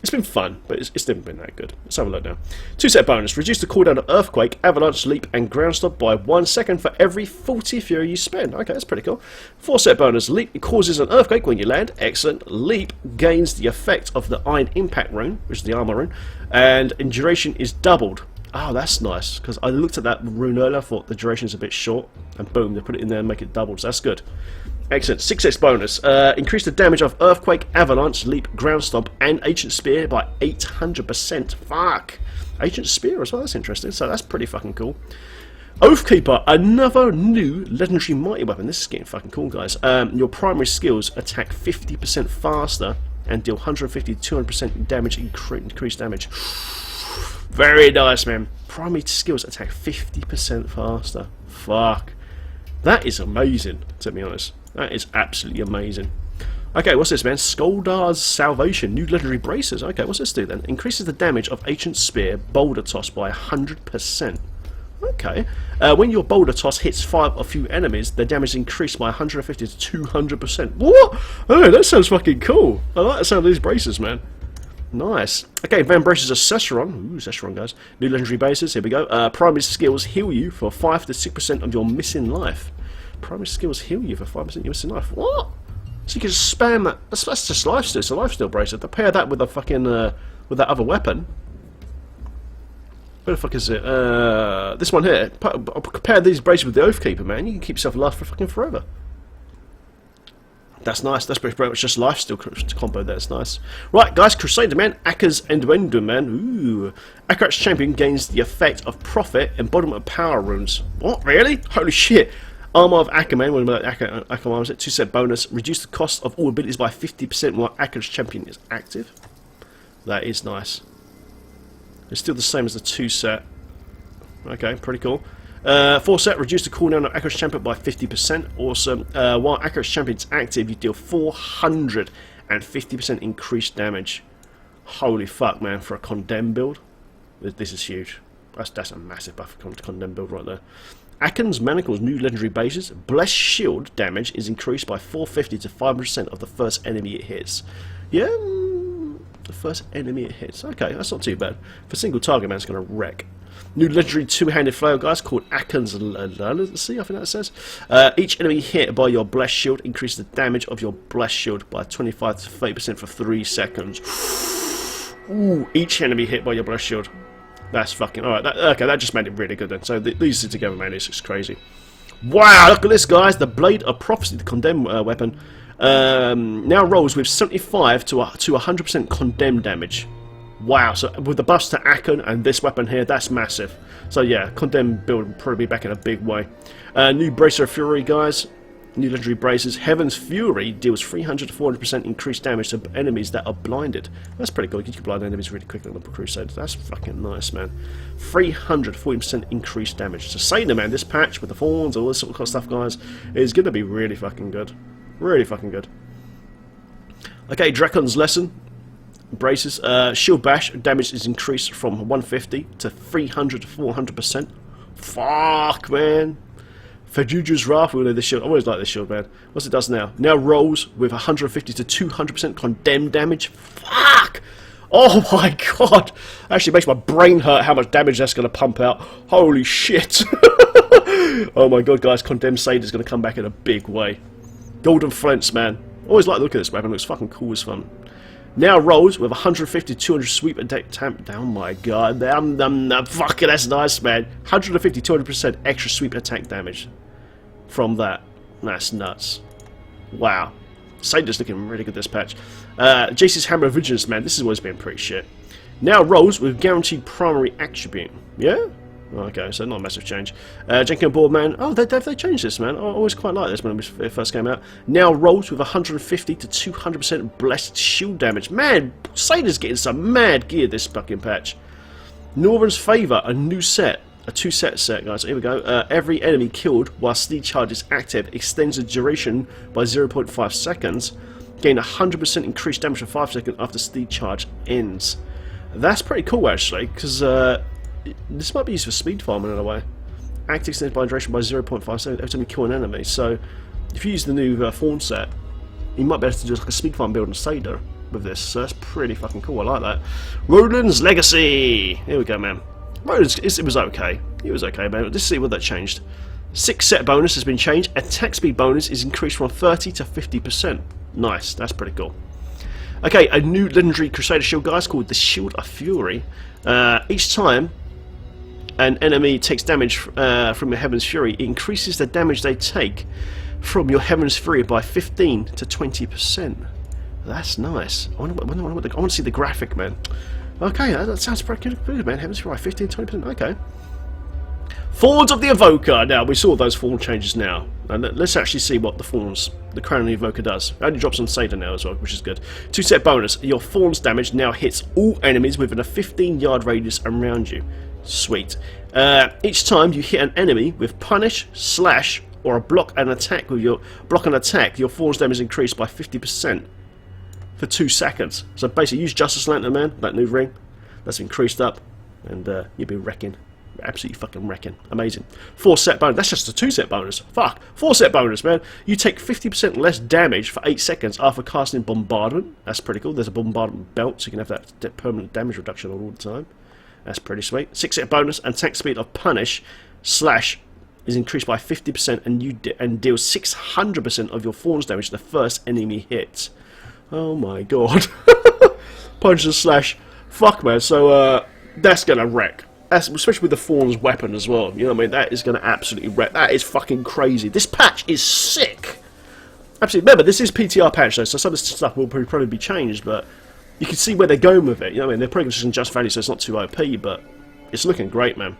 It's been fun, but it's never been that good. Let's have a look now. 2-set bonus. Reduce the cooldown of Earthquake, Avalanche, Leap, and Ground Stomp by 1 second for every 40 Fury you spend. Okay, that's pretty cool. 4-set bonus. Leap causes an Earthquake when you land. Excellent. Leap gains the effect of the Iron Impact rune, which is the armor rune, and in duration is doubled. Oh, that's nice, because I looked at that rune earlier, I thought the duration's a bit short, and boom, they put it in there and make it doubled, so that's good. Excellent. 6-X bonus. Increase the damage of Earthquake, Avalanche, Leap, Ground Stomp, and Ancient Spear by 800%. Fuck! Ancient Spear as well, that's interesting, so that's pretty fucking cool. Oathkeeper, another new legendary mighty weapon. This is getting fucking cool, guys. Your primary skills attack 50% faster and deal 150 to 200% damage, increased damage. Very nice, man. Primary skills attack 50% faster. Fuck. That is amazing, to be honest. That is absolutely amazing. Okay, what's this, man? Skoldar's Salvation. New legendary braces. Okay, what's this do then? Increases the damage of Ancient Spear Boulder Toss by 100%. Okay. When your Boulder Toss hits 5 or few enemies, the damage is increased by 150 to 200%. What? Oh, that sounds fucking cool. I like the sound of these braces, man. Nice. Okay, Van Braces of Sesseron. Ooh, Sesseron, guys. New legendary bases. Here we go. Primary skills heal you for 5 to 6% of your missing life. Primary skills heal you for 5% of your missing life. What? So you can just spam that. That's just lifesteal. It's a lifesteal bracelet. To pair that with a fucking with that other weapon. Where the fuck is it? This one here. Pair these bracelets with the Oathkeeper, man. You can keep yourself alive for fucking forever. That's nice. That's pretty much just lifesteal combo. That's nice. Right, guys. Crusader, man. Akka's Enduendo, man. Ooh. Akka's champion gains the effect of Prophet, Embodiment of Power runes. What? Really? Holy shit. Armor of Akka, man. What about Akka armor? 2-set bonus. Reduce the cost of all abilities by 50% while Akka's champion is active. That is nice. It's still the same as the 2-set. Okay, pretty cool. 4-set, reduce the cooldown of Akka's champion by 50%. Awesome. While Akka's champion is active, you deal 450% increased damage. Holy fuck, man! For a Condemn build, this is huge. That's a massive buff for Condemn build right there. Akken's Manacle's new legendary bases. Blessed Shield damage is increased by 450 to 500% of the first enemy it hits. Yeah, the first enemy it hits. Okay, that's not too bad. For single target, man, it's going to wreck. New legendary two-handed flail, guys, called Akken's Lullacy, I think that says. Each enemy hit by your Blessed Shield increases the damage of your Blessed Shield by 25 to 30% for 3 seconds. Ooh, each enemy hit by your Blessed Shield. That's fucking... Alright, okay, that just made it really good then. So these two together, man, it's just crazy. Wow, look at this, guys. The Blade of Prophecy, the Condemn weapon, now rolls with 75 to 100% Condemn damage. Wow, so with the buffs to Akken and this weapon here, that's massive. So yeah, Condemn build will probably be back in a big way. New Bracer of Fury, guys. New legendary braces. Heaven's Fury deals 300 to 400% increased damage to enemies that are blinded. That's pretty cool. You can blind enemies really quickly on the Crusade. That's fucking nice, man. 300 to 40% increased damage. So Sailor, man, this patch with the thorns, all this sort of stuff, guys, is going to be really fucking good. Really fucking good. Okay, Dracon's Lesson. Braces. Shield Bash damage is increased from 150 to 300 to 400%. Fuck, man. Fajuju's Wrath, we know this shield. I always like this shield, man. What's it does now? Now rolls with 150 to 200% Condemn damage. Fuck! Oh my god! Actually makes my brain hurt how much damage that's going to pump out. Holy shit! Oh my god, guys. Condemn Sade is going to come back in a big way. Golden Flints, man. Always like the look at this weapon. It looks fucking cool as fun. Now rolls with 150 to 200 sweep attack tamp down. My god. Fucking that's nice, man. 150 200% extra sweep attack damage from that. That's nuts. Wow. Sader's looking really good this patch. JC's Hammer of Vigilance, man. This has always been pretty shit. Now rolls with guaranteed primary attribute. Yeah? Okay, so not a massive change. Jenkin Board, man. Oh, they changed this, man. I always quite liked this when it first came out. Now rolls with 150 to 200% Blessed Shield damage. Man, Sader's getting some mad gear this fucking patch. Northern's Favour, a new set. a 2 set, guys. Here we go. Every enemy killed while Steed Charge is active extends the duration by 0.5 seconds. Gain 100% increased damage for 5 seconds after Steed Charge ends. That's pretty cool, actually, because this might be used for speed farming in a way. Act extends by duration by 0.5 seconds every time you kill an enemy. So, if you use the new Fawn set, you might be able to do like a speed farm build and Seder with this. So that's pretty fucking cool. I like that. Roland's Legacy. Here we go, man. It was okay. It was okay, man. Let's see what that changed. 6 set bonus has been changed. Attack speed bonus is increased from 30 to 50%. Nice. That's pretty cool. Okay, a new legendary Crusader shield, guys, called the Shield of Fury. Each time an enemy takes damage from your Heaven's Fury, it increases the damage they take from your Heaven's Fury by 15 to 20%. That's nice. I want to see the graphic, man. Okay, that sounds pretty good, man. Heaven's Fury, 15 to 20%. Okay. Fawns of the Evoker. Now, we saw those fawn changes now. And let's actually see what the Crown of the Evoker does. It only drops on Seder now as well, which is good. 2 set bonus. Your Fawn's damage now hits all enemies within a 15-yard radius around you. Sweet. Each time you hit an enemy with Punish, Slash, or a block and attack with your your Fawn's damage is increased by 50% for 2 seconds. So basically, use Justice Lantern, man, that new ring. That's increased up, and you'll be wrecking. Absolutely fucking wrecking. Amazing. 4 set bonus. That's just a 2 set bonus. Fuck. 4 set bonus, man. You take 50% less damage for 8 seconds after casting Bombardment. That's pretty cool. There's a Bombardment belt, so you can have that permanent damage reduction all the time. That's pretty sweet. 6 set bonus and attack speed of Punish Slash is increased by 50% and deals 600% of your Fawn's damage to the first enemy hit. Oh my god. Punch and Slash. Fuck, man. So that's gonna wreck. Especially with the Fawn's weapon as well. You know what I mean? That is gonna absolutely wreck. That is fucking crazy. This patch is sick. Absolutely. Remember, this is PTR patch though, so some of this stuff will probably be changed, but you can see where they're going with it. You know what I mean? They're probably just in just value, so it's not too OP, but it's looking great, man.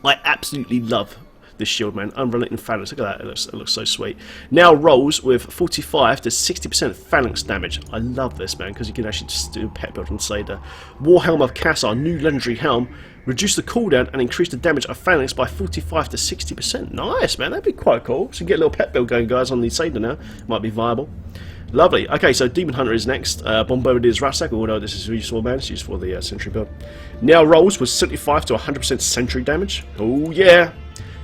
I absolutely love this shield, man. Unrelenting phalanx. Look at that. It looks so sweet. Now rolls with 45 to 60% phalanx damage. I love this, man, because you can actually just do a pet build and say the Warhelm of Cassar, new legendary helm. Reduce the cooldown and increase the damage of phalanx by 45 to 60%. Nice, man. That'd be quite cool. So you get a little pet build going, guys, on the Seder now. Might be viable. Lovely. Okay, so Demon Hunter is next. Bombardier's Rasak, although this is useful, man. It's used for the Sentry build. Now rolls with 75 to 100% Sentry damage. Oh, yeah.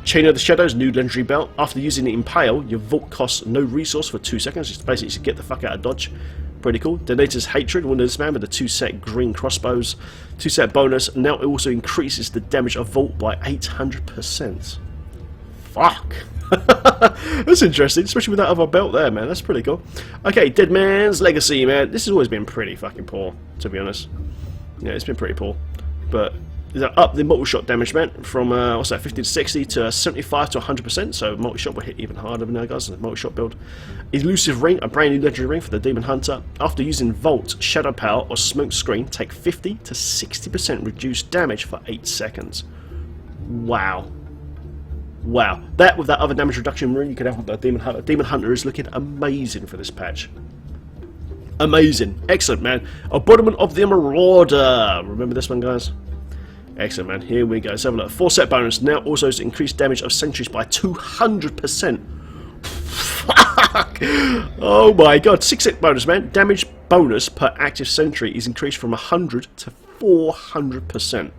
Chain of the Shadows, new legendary belt. After using the Impale, your vault costs no resource for 2 seconds. Just basically to get the fuck out of dodge. Pretty cool. Donator's Hatred, one of this man with the 2 set green crossbows. 2 set bonus. Now it also increases the damage of vault by 800%. Fuck. That's interesting, especially with that other belt there, man. That's pretty cool. Okay, Dead Man's Legacy, man. This has always been pretty fucking poor, to be honest. Yeah, it's been pretty poor. But up the multi-shot damage, man, from what's that, 50 to 60 to 75 to 100%. So multi-shot will hit even harder now, guys. The multi-shot build. Elusive Ring, a brand new legendary ring for the Demon Hunter. After using Vault, Shadow Power, or Smoke Screen, take 50 to 60% reduced damage for 8 seconds. Wow. Wow. That with that other damage reduction rune you could have with the Demon Hunter. Demon Hunter is looking amazing for this patch. Amazing. Excellent, man. Embodiment of the Marauder. Remember this one, guys? Excellent, man. Here we go. Let's have a look. 4 set bonus. Now also to increase damage of sentries by 200%. Fuck! Oh my god. 6 set bonus, man. Damage bonus per active sentry is increased from 100 to 400%.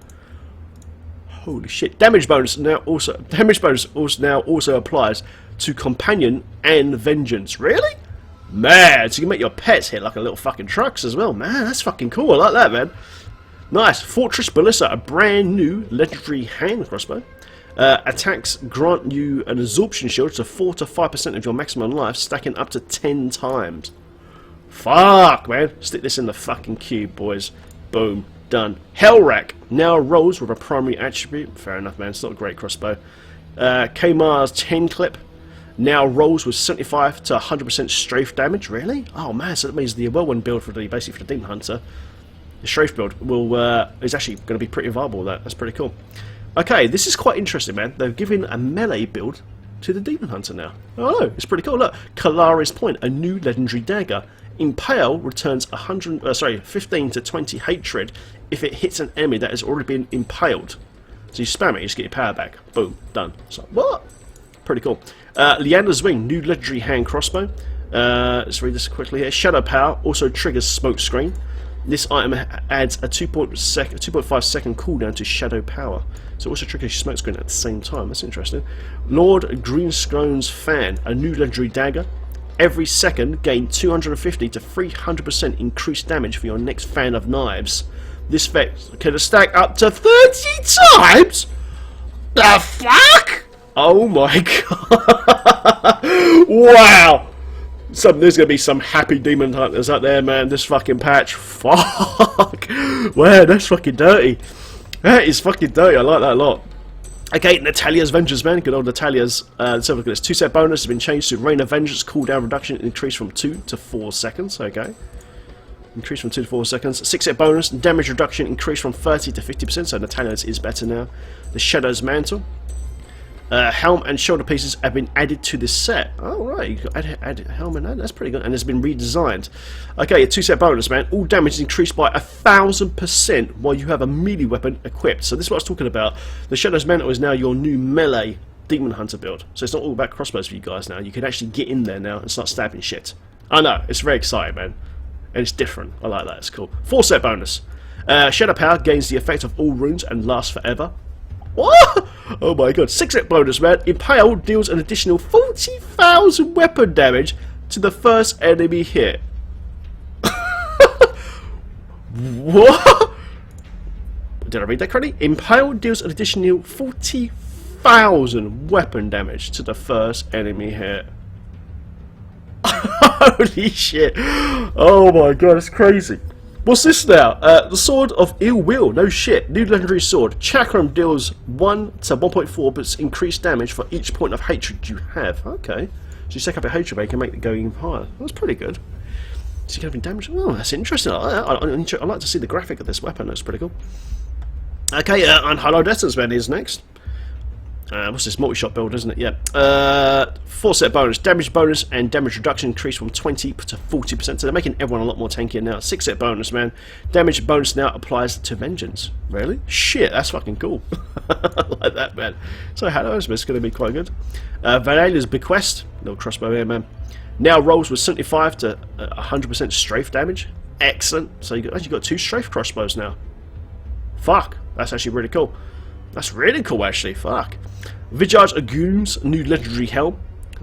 Holy shit. Damage bonus now also applies to Companion and Vengeance. Really? Man, so you can make your pets hit like a little fucking trucks as well. Man, that's fucking cool. I like that, man. Nice. Fortress Ballista, a brand new legendary hand crossbow. Attacks grant you an absorption shield to 4 to 5% of your maximum life, stacking up to 10 times. Fuck, man. Stick this in the fucking cube, boys. Boom. Done. Hellrack now rolls with a primary attribute. Fair enough, man. It's not a great crossbow. Kamar's 10 clip now rolls with 75 to 100% strafe damage. Really? Oh man, so that means the whirlwind build for the basically for the Demon Hunter, the strafe build is actually going to be pretty viable with that. That's pretty cool. Okay, this is quite interesting, man. They've given a melee build to the Demon Hunter now. Oh no, it's pretty cool. Look, Kalari's Point, a new legendary dagger. Impale returns 15 to 20 hatred if it hits an enemy that has already been impaled. So you spam it, you just get your power back. Boom, done. So what? Pretty cool. Leander's Wing, new legendary hand crossbow. Let's read this quickly here. Shadow Power also triggers smoke screen. This item adds a 2.5 second cooldown to Shadow Power. So it also triggers smoke screen at the same time. That's interesting. Lord Greenstone's Fan, a new legendary dagger. Every second, gain 250 to 300% increased damage for your next fan of knives. This effect can stack up to 30 times? The fuck? Oh my god. Wow. There's going to be some happy demon hunters out there, man. This fucking patch. Fuck. Man, that's fucking dirty. That is fucking dirty. I like that a lot. Okay, Natalia's Vengeance, man. Good old Natalia's. Let's have a look at this. 2-set bonus has been changed to Rain of Vengeance. Cooldown reduction increased from 2 to 4 seconds. Okay. Increased from 2 to 4 seconds. 6-set bonus. Damage reduction increased from 30 to 50%. So Natalia's is better now. The Shadow's Mantle. Helm and shoulder pieces have been added to this set. Oh right, you got add helm and that. That's pretty good, and it's been redesigned. Okay, a 2-set bonus, man. All damage is increased by 1,000% while you have a melee weapon equipped. So this is what I was talking about. The Shadow's Mantle is now your new melee demon hunter build. So it's not all about crossbows for you guys now. You can actually get in there now and start stabbing shit. I know, it's very exciting, man, and it's different. I like that. It's cool. 4-set bonus. Shadow Power gains the effect of all runes and lasts forever. What? Oh my god. 6-set bonus, man. Impale deals an additional 40,000 weapon damage to the first enemy hit. What? Did I read that correctly? Impale deals an additional 40,000 weapon damage to the first enemy hit. Holy shit. Oh my god, it's crazy. What's this now? The Sword of Ill Will. No shit. New legendary sword. Chakram deals 1 to 1.4, but it's increased damage for each point of hatred you have. Okay. So you stack up a hatred, you can make it go even higher. That's pretty good. So you can have damage. Oh, that's interesting. I like to see the graphic of this weapon. That's pretty cool. Okay, Unhallowed Essence man is next. What's this? Multi-shot build, isn't it? Yeah. 4-set bonus. Damage bonus and damage reduction increased from 20 to 40%. So they're making everyone a lot more tankier now. 6-set bonus, man. Damage bonus now applies to Vengeance. Really? Shit, that's fucking cool. I like that, man. So Hallowed Essence is going to be quite good. Valalia's Bequest. Little crossbow here, man. Now rolls with 75 to 100% strafe damage. Excellent. So you've actually got 2 strafe crossbows now. Fuck. That's actually really cool. That's really cool, actually. Fuck. Vijay's Agum's new legendary helm.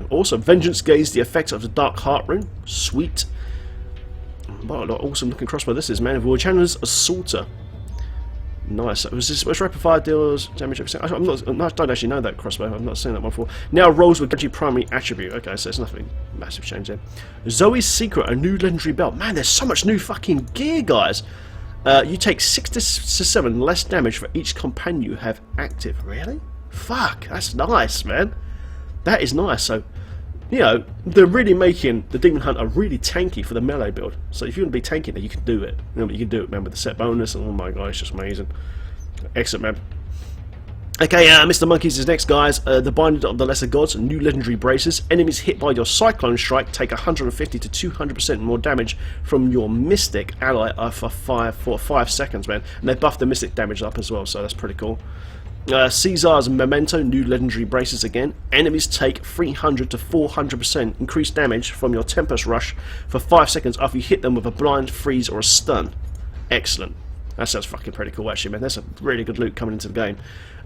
Also, Vengeance gains the effect of the Dark Heart Rune. Sweet. What an awesome looking crossbow this is, man. Volcano's Assaulter. Nice. Was this rapid fire deals damage? I don't actually know that crossbow. I've not seen that one before. Now rolls with legendary primary attribute. Okay, so it's nothing massive change there. Zoe's Secret, a new legendary belt. Man, there's so much new fucking gear, guys. You take 6 to 7 less damage for each companion you have active. Really? Fuck, that's nice, man. That is nice. So, you know, they're really making the Demon Hunter really tanky for the melee build. So if you want to be tanky, then you can do it. You can do it, man, with the set bonus. And oh my god, it's just amazing. Excellent, man. Okay, Mr. Monkeys is next, guys. The Binding of the Lesser Gods, new legendary braces. Enemies hit by your Cyclone Strike take 150 to 200% more damage from your Mystic ally for 5 seconds, man. And they buffed the Mystic damage up as well, so that's pretty cool. Caesar's Memento, new legendary braces again. Enemies take 300 to 400% increased damage from your Tempest Rush for 5 seconds after you hit them with a blind, freeze, or a stun. Excellent. That sounds fucking pretty cool, actually, man. That's a really good loot coming into the game.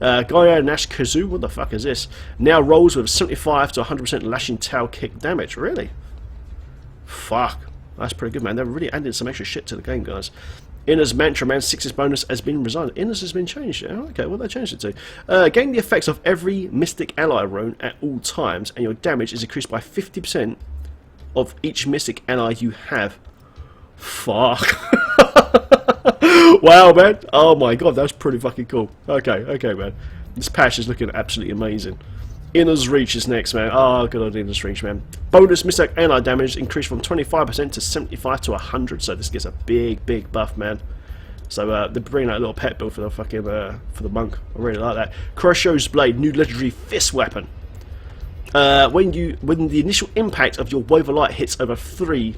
Gaia Nash Kazoo, what the fuck is this? Now rolls with 75 to 100% lashing tail kick damage. Really? Fuck. That's pretty good, man. They're really adding some extra shit to the game, guys. Inner's Mantra Man 6's bonus has been resigned. Inner's has been changed. Yeah? Okay, what they changed it to? Gain the effects of every Mystic Ally rune at all times, and your damage is increased by 50% of each Mystic Ally you have. Fuck. Wow, man. Oh my god, that's pretty fucking cool. Okay, man. This patch is looking absolutely amazing. Inner's Reach is next, man. Oh, good old Inner's Reach, man. Bonus Mystic Ally damage increased from 25% to 75 to 100, so this gets a big buff, man. So they're bringing out a little pet build for the fucking for the monk. I really like that. Crusho's Blade, new legendary fist weapon. When the initial impact of your Wave of Light hits 3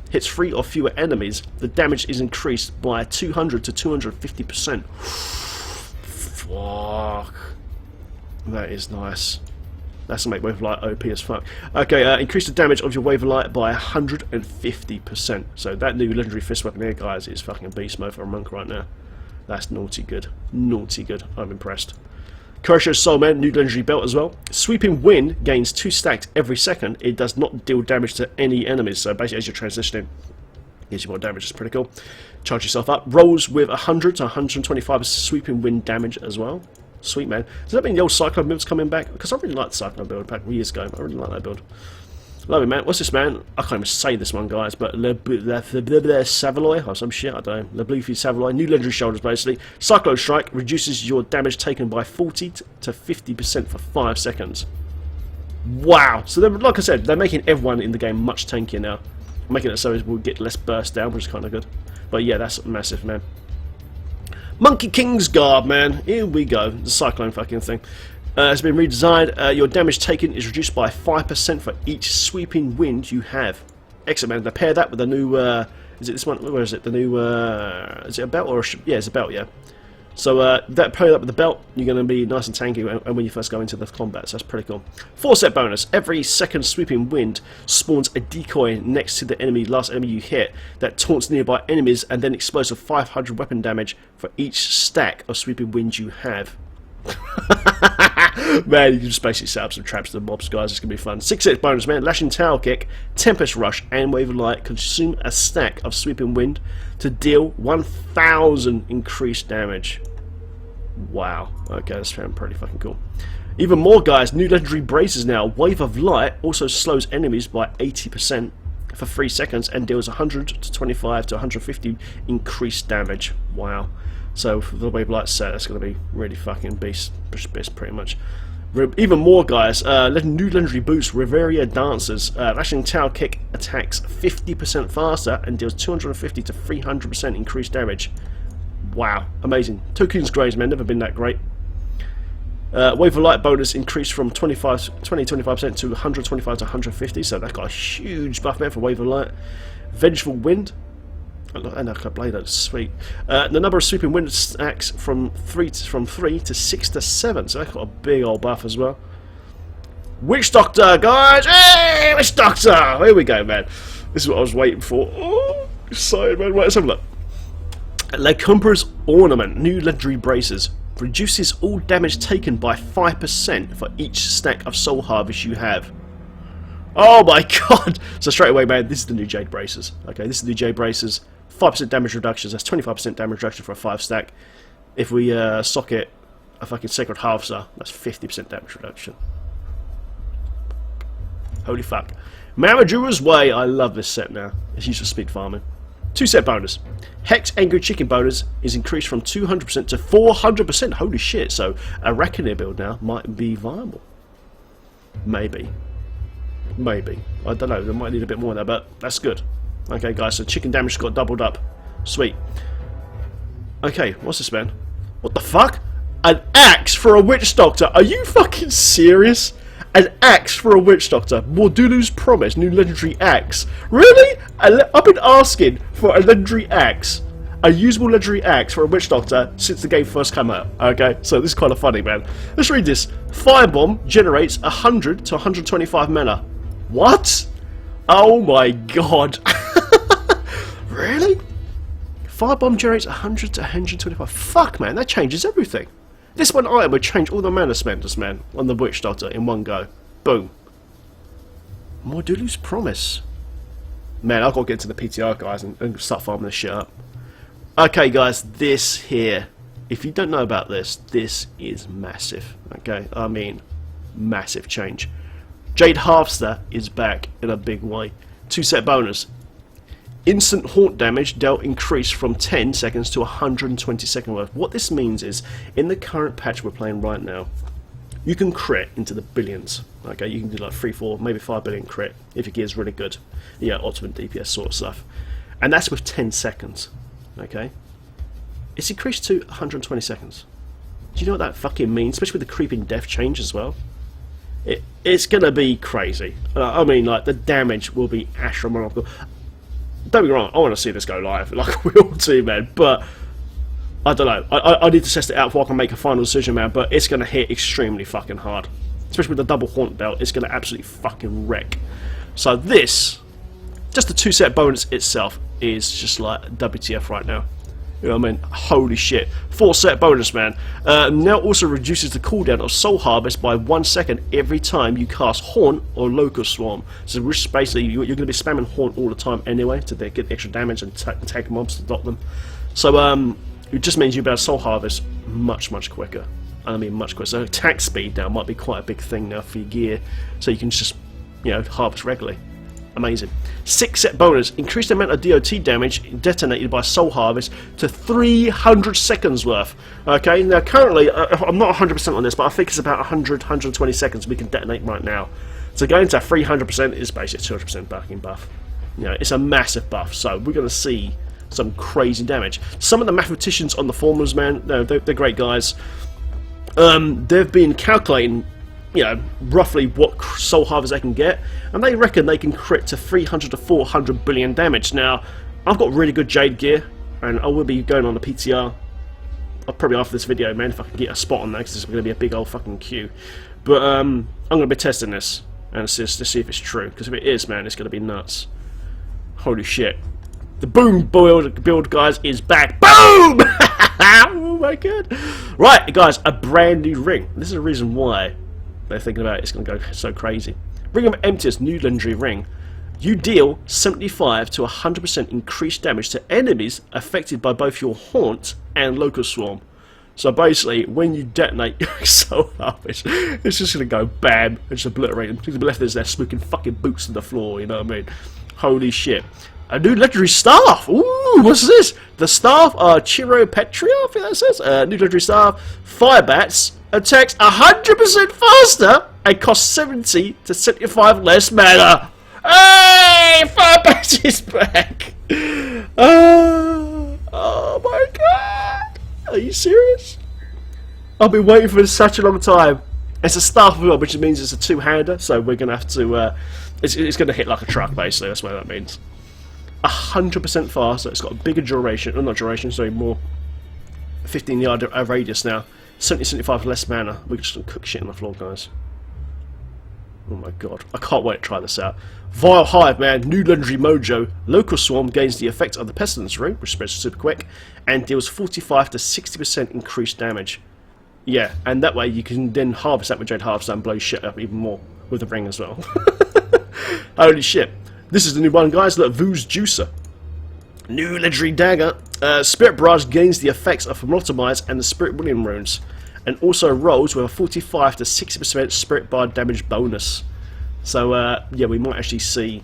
or fewer enemies, the damage is increased by 200 to 250%. Fuck. That is nice. That's to make Wave of Light OP as fuck. Okay, increase the damage of your Wave of Light by 150%. So that new legendary fist weapon here, guys, is fucking beast mode for a monk right now. That's naughty good. Naughty good. I'm impressed. Kurosho's Soul Man, new legendary belt as well. Sweeping Wind gains 2 stacks every second. It does not deal damage to any enemies. So basically, as you're transitioning, gives you more damage. It's pretty cool. Charge yourself up. Rolls with 100 to 125 Sweeping Wind damage as well. Sweet, man. Does that mean the old Cyclone build's coming back? Because I really liked the Cyclone build back years ago. I really like that build. Love it, man. What's this, man? I can't even say this one, guys, but Savaloy or some shit, I don't know. Lebleafy Savaloy. New legendary shoulders, basically. Cyclone Strike reduces your damage taken by 40 to 50% for 5 seconds. Wow. So, like I said, they're making everyone in the game much tankier now. Making it so we'll get less burst down, which is kind of good. But yeah, that's massive, man. Monkey King's Guard, man. Here we go. The Cyclone fucking thing. Has been redesigned. Your damage taken is reduced by 5% for each sweeping wind you have. Excellent, man. They pair that with the new... is it this one? Where is it? The new... is it a belt or a... yeah, it's a belt, yeah. So that pair up with the belt, you're going to be nice and tanky when you first go into the combat. So that's pretty cool. 4-set bonus. Every second sweeping wind spawns a decoy next to the last enemy you hit that taunts nearby enemies and then explodes with 500 weapon damage for each stack of sweeping wind you have. Man, you can just basically set up some traps to the mobs, guys. It's going to be fun. 6-set bonus, man. Lashing Tower Kick, Tempest Rush, and Wave of Light consume a stack of sweeping wind to deal 1,000 increased damage. Wow. Okay, that's pretty fucking cool. Even more, guys. New legendary braces now. Wave of Light also slows enemies by 80% for 3 seconds and deals 100 to 25 to 150 increased damage. Wow. So for the Wave of Light set, that's going to be really fucking beast pretty much. Even more, guys. New legendary boost. Reveria Dancers. Lashing Tower Kick attacks 50% faster and deals 250 to 300% increased damage. Wow, amazing. Toku's Graves, man, never been that great. Wave of Light bonus increased from 25% to 125 to 150, so that got a huge buff, man, for Wave of Light. Vengeful Wind. And I can play that, sweet. The number of sweeping wind stacks from 3 to 6 to 7, so that got a big old buff as well. Witch Doctor, guys! Hey, Witch Doctor! Here we go, man. This is what I was waiting for. Oh, excited, man. Right, let's have a look. Lecumbra's Ornament, new legendary braces, reduces all damage taken by 5% for each stack of soul harvest you have. Oh my god! So straight away, man, this is the new Jade braces. Okay, this is the new Jade braces. 5% damage reductions. That's 25% damage reduction for a 5 stack. If we socket a fucking Sacred Harvester, that's 50% damage reduction. Holy fuck. Mamadura's Way. I love this set now. It's used for speed farming. 2-set bonus. Hex Angry Chicken bonus is increased from 200% to 400%. Holy shit. So a Reckoner build now might be viable. Maybe. Maybe. I don't know. They might need a bit more there, but that's good. Okay, guys. So chicken damage got doubled up. Sweet. Okay, what's this, man? What the fuck? An axe for a Witch Doctor. Are you fucking serious? An axe for a Witch Doctor. Mordulu's Promise, new legendary axe. Really? I've been asking for a legendary axe. A usable legendary axe for a Witch Doctor since the game first came out. Okay, so this is kind of funny, man. Let's read this. Firebomb generates 100 to 125 mana. What? Oh my god. Really? Firebomb generates 100 to 125. Fuck, man, that changes everything. This one item would change all the mana spenders, man, on the Witch Doctor in one go. Boom. Mordulu's Promise. Man, I've got to get to the PTR, guys, and start farming this shit up. Okay, guys, this here. If you don't know about this, this is massive. Okay, I mean, massive change. Jade Harvester is back in a big way. 2-set bonus. Instant haunt damage dealt increased from 10 seconds to 120 second worth. What this means is, in the current patch we're playing right now, you can crit into the billions. Okay, you can do like 3, 4, maybe 5 billion crit if your gear's really good. Yeah, ultimate DPS sort of stuff. And that's with 10 seconds. Okay? It's increased to 120 seconds. Do you know what that fucking means? Especially with the creeping death change as well. It's gonna be crazy. I mean, like, the damage will be astronomical. Don't be wrong, I want to see this go live, like we all do, man, but I don't know. I need to test it out before I can make a final decision, man. But it's going to hit extremely fucking hard. Especially with the double haunt belt, it's going to absolutely fucking wreck. So this, just the 2-set bonus itself, is just like WTF right now. You know what I mean? Holy shit. 4-set bonus, man. Now also reduces the cooldown of Soul Harvest by 1 second every time you cast Haunt or Locust Swarm. So which basically, you're going to be spamming Haunt all the time anyway to get extra damage and tag mobs to dot them. So it just means you'll be able to Soul Harvest much quicker. I mean much quicker. So attack speed now might be quite a big thing now for your gear. So you can just, you know, harvest regularly. Amazing. 6-set bonus. Increase the amount of DOT damage detonated by Soul Harvest to 300 seconds worth. Okay, now currently, I'm not 100% on this, but I think it's about 120 seconds we can detonate right now. So going to 300% is basically 200% backing buff. You know, it's a massive buff, so we're going to see some crazy damage. Some of the mathematicians on the forums, man, they're great guys. They've been calculating, you know, roughly what Soul Harvest they can get, and they reckon they can crit to 300 to 400 billion damage. Now, I've got really good Jade gear, and I will be going on the PTR. Probably after this video, man, if I can get a spot on that, because there's going to be a big old fucking queue. But I'm going to be testing this, and to see if it's true, because if it is, man, it's going to be nuts. Holy shit. The boom build, guys, is back. Boom! Oh my god. Right, guys, a brand new ring. This is the reason why they're thinking about it's going to go so crazy. Ring of Emptiness, new legendary ring. You deal 75 to 100% increased damage to enemies affected by both your Haunt and Locust Swarm. So basically, when you detonate your Soul Harvest, it's just going to go bam and just obliterate them. People left there smoking fucking boots to the floor, you know what I mean? Holy shit. A new legendary staff! Ooh, what's this? The staff are Chiropetria, I think that says. New legendary staff. Fire bats. Attacks 100% faster and costs 70 to 75 less mana. Hey! Fire bats is back! Oh my god! Are you serious? I've been waiting for such a long time. It's a staff as well, which means it's a two-hander, so we're going to have to... it's going to hit like a truck, basically, that's what that means. 100% faster, it's got a bigger duration, or not duration, sorry, more 15-yard radius now. 70-75 less mana. We're just going to cook shit on the floor, guys. Oh my god, I can't wait to try this out. Vile Hive, man, new legendary mojo. Locust Swarm gains the effect of the Pestilence Ring, which spreads super quick, and deals 45 to 60% increased damage. Yeah, and that way you can then harvest that with Jade Harvest and blow shit up even more with the ring as well. Holy shit. This is the new one, guys. Look, Vu's Juicer. New legendary dagger. Spirit Barrage gains the effects of Lobotomize and the Spirit William runes, and also rolls with a 45 to 60% Spirit Bar damage bonus. So yeah, we might actually see,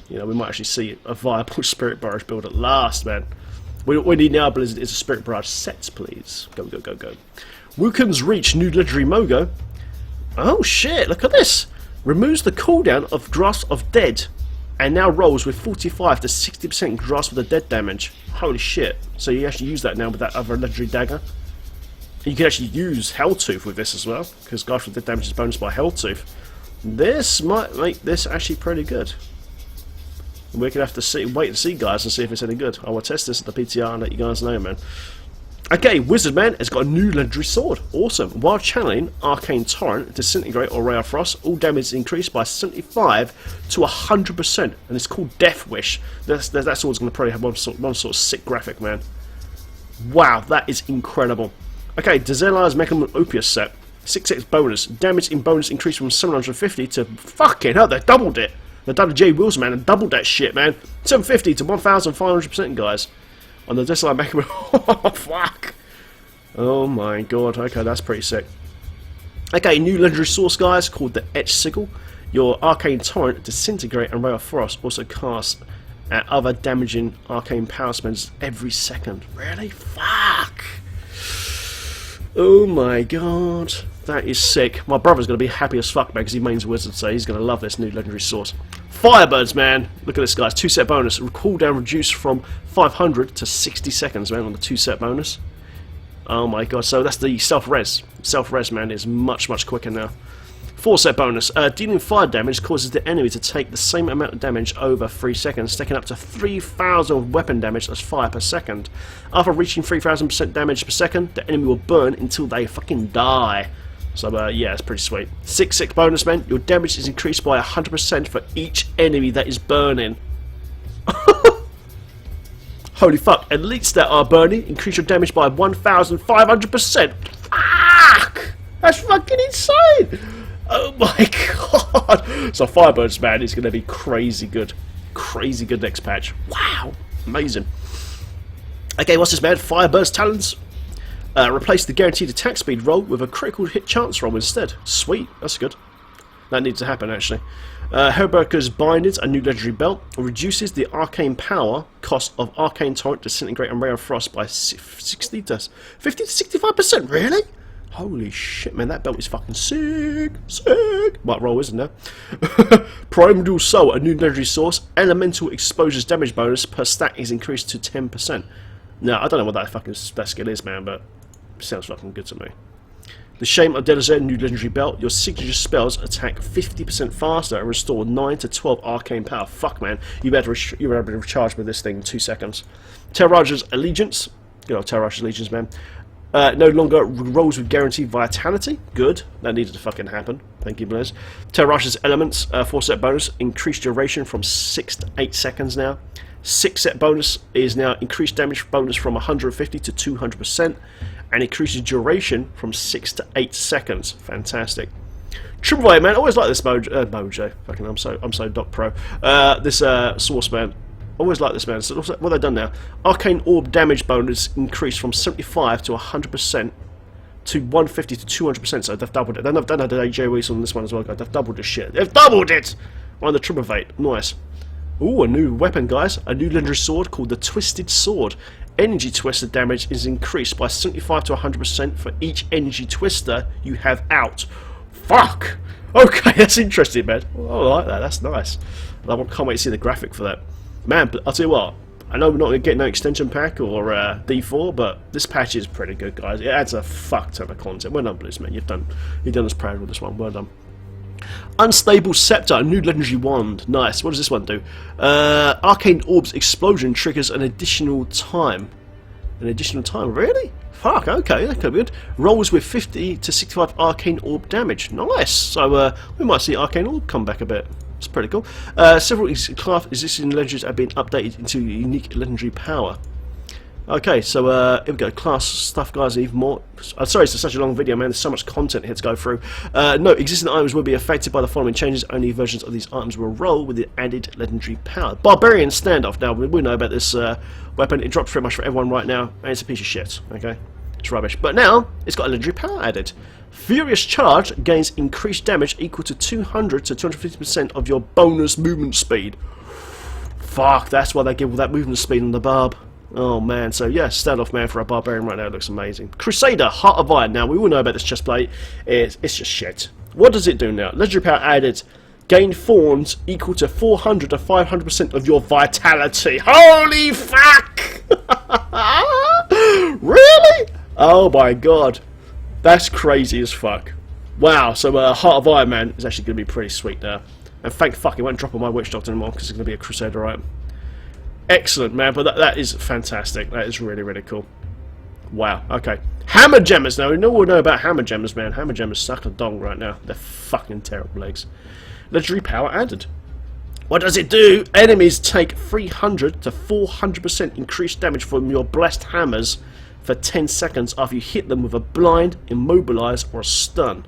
you know, a viable Spirit Barrage build at last, man. What we need now, Blizzard, is a Spirit Barrage set, please. Go, go, go, go. Wuken's Reach, new legendary Mogo. Oh shit! Look at this. Removes the cooldown of Grasp of Dead, and now rolls with 45 to 60% Grasp of the Dead damage. Holy shit. So you actually use that now with that other legendary dagger. You can actually use Helltooth with this as well, because Grasp of the Dead damage is bonus by Helltooth. This might make this actually pretty good. We're going to have to wait and see, guys, and see if it's any good. I will test this at the PTR and let you guys know, man. Okay, Wizard Man has got a new legendary sword. Awesome. While channeling Arcane Torrent, Disintegrate, or Ray of Frost, all damage is increased by 75 to 100%, and it's called Death Wish. That sword's going to probably have one sort of sick graphic, man. Wow, that is incredible. Okay, Dezelire's Mechamon Opus set. 6x bonus. Damage in bonus increased from 750 to... Fucking hell, they doubled it. They done a J Wills, man, and doubled that shit, man. 750 to 1,500%, guys. On the Desolate Mechamon. Oh, fuck. Oh my god. Okay, that's pretty sick. Okay, new legendary source, guys, called the Etch Sigil. Your Arcane Torrent, Disintegrate, and Ray of Frost also cast at other damaging arcane power spells every second. Really? Fuck. Oh my god. That is sick. My brother's going to be happy as fuck, man, because he mains Wizard, so he's going to love this new legendary source. Firebirds, man. Look at this, guys. 2-set bonus. Cooldown reduced from 500 to 60 seconds, man, on the 2-set bonus. Oh my god. So that's the self-res. Self-res, man, is much, much quicker now. 4-set bonus. Dealing fire damage causes the enemy to take the same amount of damage over 3 seconds, taking up to 3,000 weapon damage as fire per second. After reaching 3,000% damage per second, the enemy will burn until they fucking die. So, yeah, it's pretty sweet. 6-6 bonus, man. Your damage is increased by 100% for each enemy that is burning. Holy fuck. Elites that are burning increase your damage by 1,500%. Fuck! That's fucking insane! Oh my god! So Firebirds, man, is going to be crazy good. Crazy good next patch. Wow! Amazing. Okay, what's this, man? Firebird's talents. Replace the guaranteed attack speed roll with a critical hit chance roll instead. Sweet, that's good. That needs to happen, actually. Herberger's Bindings, a new legendary belt, reduces the arcane power cost of Arcane Torrent, Disintegrate, and Ray of Frost by 50 to 65%. Really? Holy shit, man, that belt is fucking sick. Sick. What roll, isn't there? Primordial Soul, a new legendary source. Elemental Exposure's damage bonus per stack is increased to 10%. Now, I don't know what that skill is, man, but it sounds fucking good to me. The Shame of Delazare, new legendary belt. Your signature spells attack 50% faster and restore 9 to 12 arcane power. Fuck, man. You better be recharged with this thing in 2 seconds. Terraraj's Allegiance. Good old Terraraj's Allegiance, man. No longer rolls with guaranteed vitality. Good. That needed to fucking happen. Thank you, Blaze. Terraraj's Elements. 4-set bonus. Increased duration from 6 to 8 seconds now. 6-set bonus is now increased damage bonus from 150 to 200%. And increases duration from 6 to 8 seconds. Fantastic. Triple A, man. I always like this mojo. Fucking, I'm so Doc Pro. This source, man. Always like this, man. So what have they done now? Arcane Orb damage bonus increased from 75 to 100% to 150 to 200%. So they've doubled it. Then I've done a AJ on this one as well, guys. They've doubled this shit. They've doubled it on the Triple A. Nice. Ooh, a new weapon, guys. A new legendary sword called the Twisted Sword. Energy Twister damage is increased by 75 to 100% for each Energy Twister you have out. Fuck! Okay, that's interesting, man. I like that, that's nice. I can't wait to see the graphic for that. Man, I'll tell you what, I know we're not going to get no extension pack or D4, but this patch is pretty good, guys. It adds a fuck ton of content. Well done, Blues, man. You've done us proud with this one. Well done. Unstable Scepter, a new legendary wand. Nice. What does this one do? Arcane Orb's explosion triggers an additional time. An additional time? Really? Fuck, okay, that could be good. Rolls with 50 to 65 Arcane Orb damage. Nice. So we might see Arcane Orb come back a bit. It's pretty cool. Several existing legendaries have been updated into unique legendary power. Okay, so here we go. Class stuff, guys, even more. Sorry, it's such a long video, man. There's so much content here to go through. No, existing items will be affected by the following changes. Only versions of these items will roll with the added legendary power. Barbarian Standoff. Now, we know about this weapon. It drops pretty much for everyone right now, and it's a piece of shit. Okay, it's rubbish. But now, it's got a legendary power added. Furious Charge gains increased damage equal to 200 to 250% of your bonus movement speed. Fuck, that's why they give all that movement speed on the barb. Oh man, so yeah, standoff, man, for a barbarian right now. It looks amazing. Crusader, Heart of Iron. Now, we all know about this chestplate. It's just shit. What does it do now? Legendary power added. Gain thorns equal to 400 to 500% of your vitality. Holy fuck! Really? Oh my god. That's crazy as fuck. Wow, so Heart of Iron, man, is actually going to be pretty sweet now. And thank fuck it won't drop on my Witch Doctor anymore because it's going to be a Crusader item. Excellent, man, but that is fantastic. That is really, really cool. Wow, okay. Hammer Gemmers. Now, we all know about Hammer Gemmers, man. Hammer Gemmers suck a dong right now. They're fucking terrible legs. Legendary power added. What does it do? Enemies take 300 to 400% increased damage from your blessed hammers for 10 seconds after you hit them with a blind, immobilize, or a stun.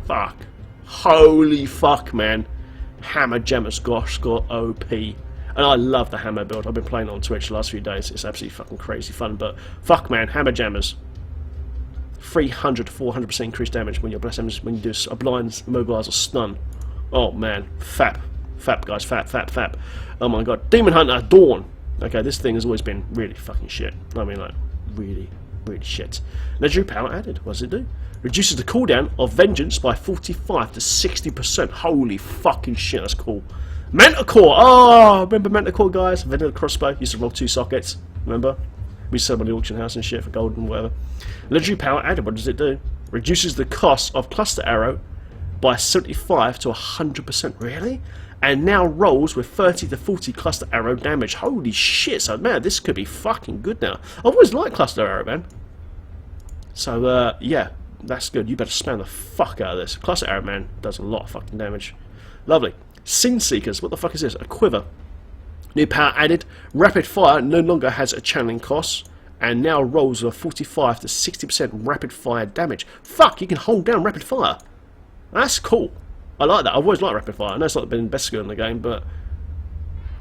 Fuck. Holy fuck, man. Hammer Gemmers, gosh, got OP. And I love the hammer build. I've been playing it on Twitch the last few days. It's absolutely fucking crazy fun. But fuck, man, Hammer Gemmers. 300 to 400% increased damage when you're blessed hammers, when you do a blind, immobilize, or stun. Oh man, fap. Fap, guys, fap. Oh my god. Demon Hunter, Dawn. Okay, this thing has always been really fucking shit. I mean, like, really, really shit. Legendary power added. What does it do? Reduces the cooldown of Vengeance by 45 to 60%. Holy fucking shit, that's cool. Manticore! Oh, remember Manticore, guys? Vanilla crossbow. Used to roll 2 sockets. Remember? We sell them on the auction house and shit for gold and whatever. Legendary power added. What does it do? Reduces the cost of cluster arrow by 75 to 100%. Really? And now rolls with 30 to 40 cluster arrow damage. Holy shit, so man, this could be fucking good now. I've always liked cluster arrow, man. So, yeah, that's good. You better spam the fuck out of this. Cluster arrow, man, does a lot of fucking damage. Lovely. Scene Seekers, what the fuck is this? A quiver. New power added. Rapid fire no longer has a channeling cost, and now rolls with a 45 to 60% rapid fire damage. Fuck, you can hold down rapid fire. That's cool. I like that. I've always liked rapid fire. I know it's not been the best skill in the game, but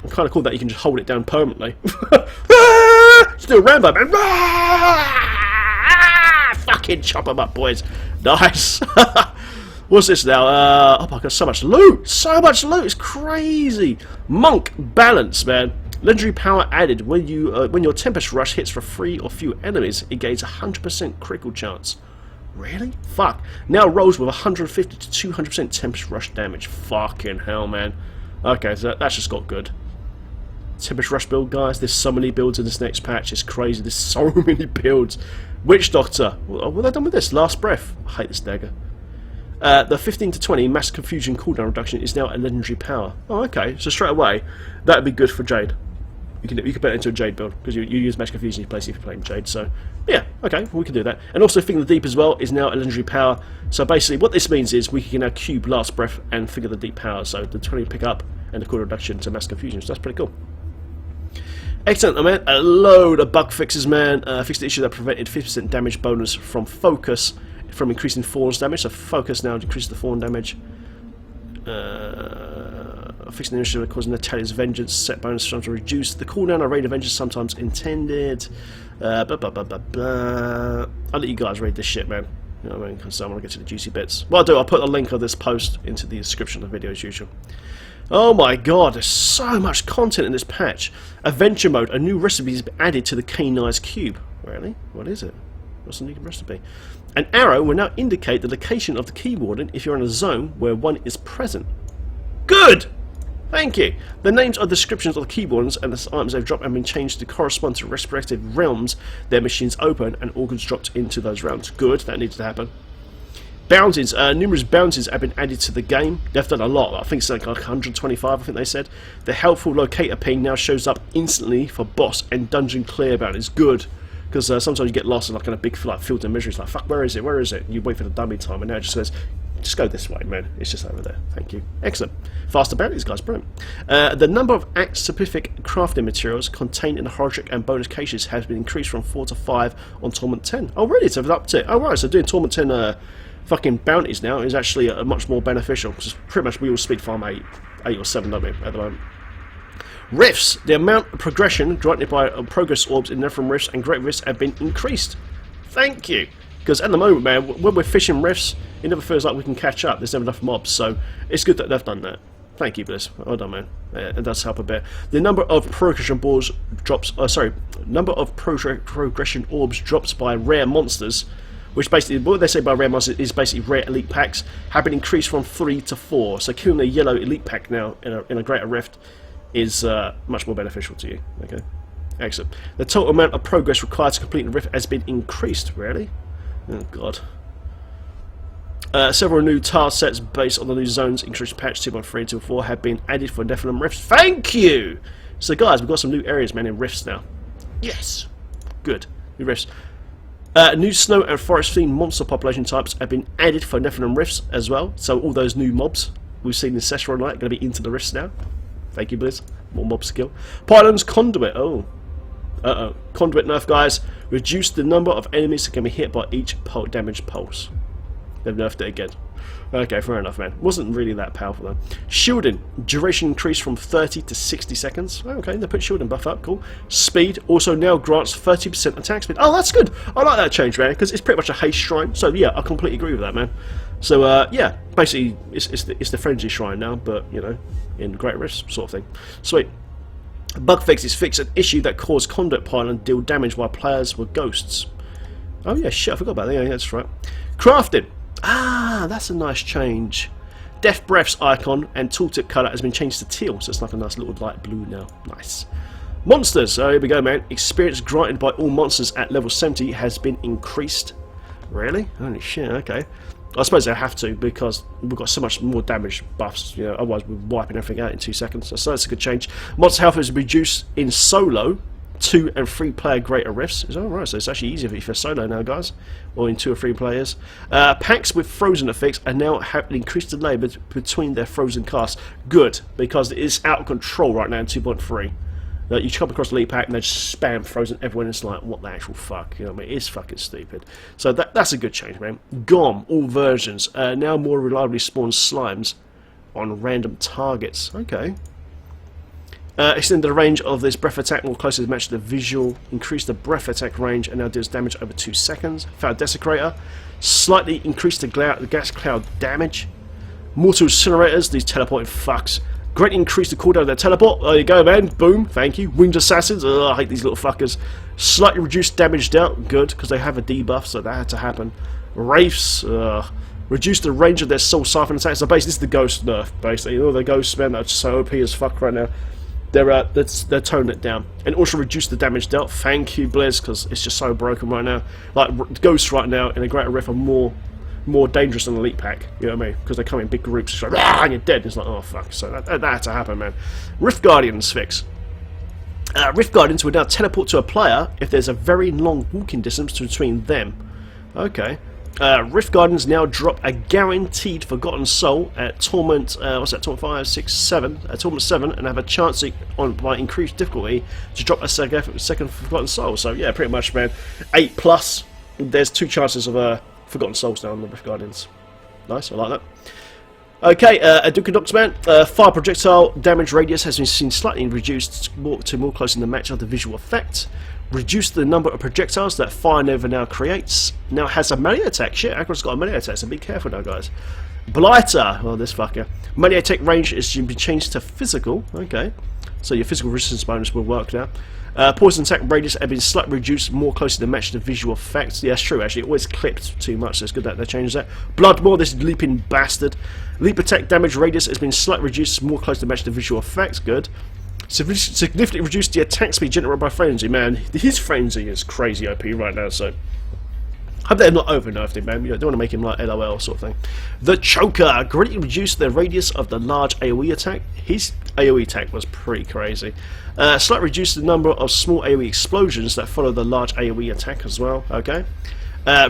I'm kind of cool that you can just hold it down permanently. Let's do a Rambo, man. Fucking chop them up, boys. Nice. What's this now? Oh my god, so much loot! So much loot! It's crazy! Monk Balance, man. Legendary power added. When your Tempest Rush hits for 3 or fewer enemies, it gains 100% critical chance. Really? Fuck. Now rolls with 150 to 200% Tempest Rush damage. Fucking hell, man. Okay, so that's just got good. Tempest Rush build, guys. There's so many builds in this next patch. It's crazy. There's so many builds. Witch Doctor. What have they done with this? Last Breath. I hate this dagger. The 15 to 20 Mass Confusion cooldown reduction is now a legendary power. Oh, okay. So straight away, that would be good for Jade. You can put it into a Jade build, because you use Mass Confusion basically if you're playing Jade. So, yeah, okay, we can do that. And also, Finger the Deep as well is now a legendary power. So basically, what this means is we can now cube Last Breath and Finger the Deep power. So the 20 pick up and the cooldown reduction to Mass Confusion. So that's pretty cool. Excellent, man. A load of bug fixes, man. Fixed the issue that prevented 50% damage bonus from focus from increasing Thorn's damage. So focus now decreases the Thorn damage. Fixing the issue that causing Natalia's Vengeance. Set bonus sometimes to reduce the cooldown of Raid of Vengeance sometimes intended. I'll let you guys read this shit, man. You know what I mean? Because I want to get to the juicy bits. Well, I'll do. I'll put a link of this post into the description of the video as usual. Oh my god, there's so much content in this patch. Adventure mode, a new recipe has been added to the K9's cube. Really? What is it? What's the new recipe? An arrow will now indicate the location of the key warden if you're in a zone where one is present. Good! Thank you. The names or descriptions of the key wardens and the items they've dropped have been changed to correspond to respective realms their machines open and organs dropped into those realms. Good, that needs to happen. Bounties, numerous bounties have been added to the game. They've done a lot. I think it's like 125, I think they said. The helpful locator ping now shows up instantly for boss and dungeon clear bounties. Good, because sometimes you get lost in like in a big field of misery. It's like, fuck, where is it? Where is it? You wait for the dummy time, and now it just says, just go this way, man. It's just over there. Thank you. Excellent. Faster bounties, guys. Brilliant. The number of act-specific crafting materials contained in the horrific and bonus cases has been increased from 4 to 5 on Torment 10. Oh, really? So they've upped it. Oh, right. So doing Torment 10 fucking bounties now is actually much more beneficial, because pretty much we all speed farm 8 or 7, don't we, at the moment. Rifts. The amount of progression granted by progress orbs in Nephilim Rifts and Great Rifts have been increased. Thank you. Because at the moment, man, when we're fishing Rifts, it never feels like we can catch up. There's never enough mobs, so it's good that they've done that. Thank you, Bliss. Well done, man. It does help a bit. The number of progression balls drops. Number of progression orbs drops by rare monsters, which basically, what they say by rare monsters is basically rare elite packs, have been increased from 3 to 4. So killing a yellow elite pack now in a greater rift is much more beneficial to you. Okay, excellent. The total amount of progress required to complete the rift has been increased. Really? Oh god. Several new tile sets based on the new zones increased patch 2.3 to 4 have been added for Nephilim Rifts. Thank you! So guys, we've got some new areas, man, in Rifts now. Yes! Good. New Rifts. New snow and forest themed monster population types have been added for Nephilim Rifts as well. So all those new mobs we've seen in Session Night are going to be into the Rifts now. Thank you, Blizz. More mob skill. Pylon's Conduit. Oh. Uh-oh. Conduit nerf, guys. Reduce the number of enemies that can be hit by each damage pulse. They've nerfed it again. Okay, fair enough, man. Wasn't really that powerful, though. Shielding. Duration increased from 30 to 60 seconds. Okay, they put shielding buff up. Cool. Speed also now grants 30% attack speed. Oh, that's good. I like that change, man, because it's pretty much a haste shrine. So, yeah, I completely agree with that, man. So, yeah, basically, it's the frenzy shrine now, but, you know, in Great Rifts sort of thing. Sweet. Bug fixes fix an issue that caused Conduit Pylon deal damage while players were ghosts. Oh, yeah, shit, I forgot about that. Yeah, that's right. Crafting. Ah, that's a nice change. Death Breath's icon and tooltip colour has been changed to teal, so it's like a nice little light blue now. Nice. Monsters. Oh, here we go, man. Experience granted by all monsters at level 70 has been increased. Really? Holy shit, okay. I suppose they have to, because we've got so much more damage buffs, you know, otherwise we're wiping everything out in 2 seconds. So that's a good change. Monster health is reduced in solo, 2 and 3 player greater rifts. Is that right? So it's actually easier if you're solo now, guys, or in 2 or 3 players. Packs with frozen effects are now have increased delay between their frozen casts. Good, because it is out of control right now in 2.3. You come across the elite pack and they just spam frozen everyone, and it's like, what the actual fuck? You know what I mean? It's fucking stupid. So that's a good change, man. GOM, all versions, now more reliably spawn slimes on random targets. Okay. Extend the range of this breath attack more closely to match the visual. Increase the breath attack range and now deals damage over 2 seconds. Foul Desecrator. Slightly increase the gas cloud damage. Mortal Incinerators, these teleporting fucks. Greatly increase the cooldown of their teleport. There you go, man. Boom. Thank you. Winged Assassins. I hate these little fuckers. Slightly reduced damage dealt. Good, because they have a debuff, so that had to happen. Wraiths. Reduce the range of their soul siphon attacks. So basically, this is the ghost nerf, basically. All the ghosts, man, that's so OP as fuck right now. They're toning it down. And also reduce the damage dealt. Thank you, Blizz, because it's just so broken right now. Like, ghosts right now in a Greater Rift are more dangerous than elite pack, you know what I mean? Because they come in big groups, it's like, and you're dead. It's like, oh fuck. So that had to happen, man. Rift Guardians fix. Rift Guardians will now teleport to a player if there's a very long walking distance between them. Okay. Rift Guardians now drop a guaranteed Forgotten Soul at Torment. What's that? Torment 5, 6, 7. Torment 7, and have a chance by increased difficulty to drop a second Forgotten Soul. So yeah, pretty much, man. 8+. There's 2 chances of Forgotten Souls now on the Rift Guardians. Nice, I like that. Okay, Adukadox, man. Fire projectile damage radius has been seen slightly reduced to more closely in the match of the visual effect. Reduce the number of projectiles that Fire Nova now creates. Now has a melee attack. Shit, Agron's got a melee attack, so be careful now, guys. Blighter. Oh, this fucker. Melee attack range is to be changed to physical. Okay. So your physical resistance bonus will work now. Poison attack radius have been slightly reduced more closely to match the visual effects. Yeah, that's true, actually. It always clipped too much, so it's good that they changed that. Bloodmore, this leaping bastard. Leap attack damage radius has been slightly reduced more closely to match the visual effects. Good. Significantly reduced the attack speed generated by Frenzy. Man, his Frenzy is crazy OP right now, so hope they're not over-nerfed him, man. You don't want to make him like LOL sort of thing. The Choker greatly reduced the radius of the large AoE attack. His AoE attack was pretty crazy. Slightly reduced the number of small AoE explosions that follow the large AoE attack as well. Okay.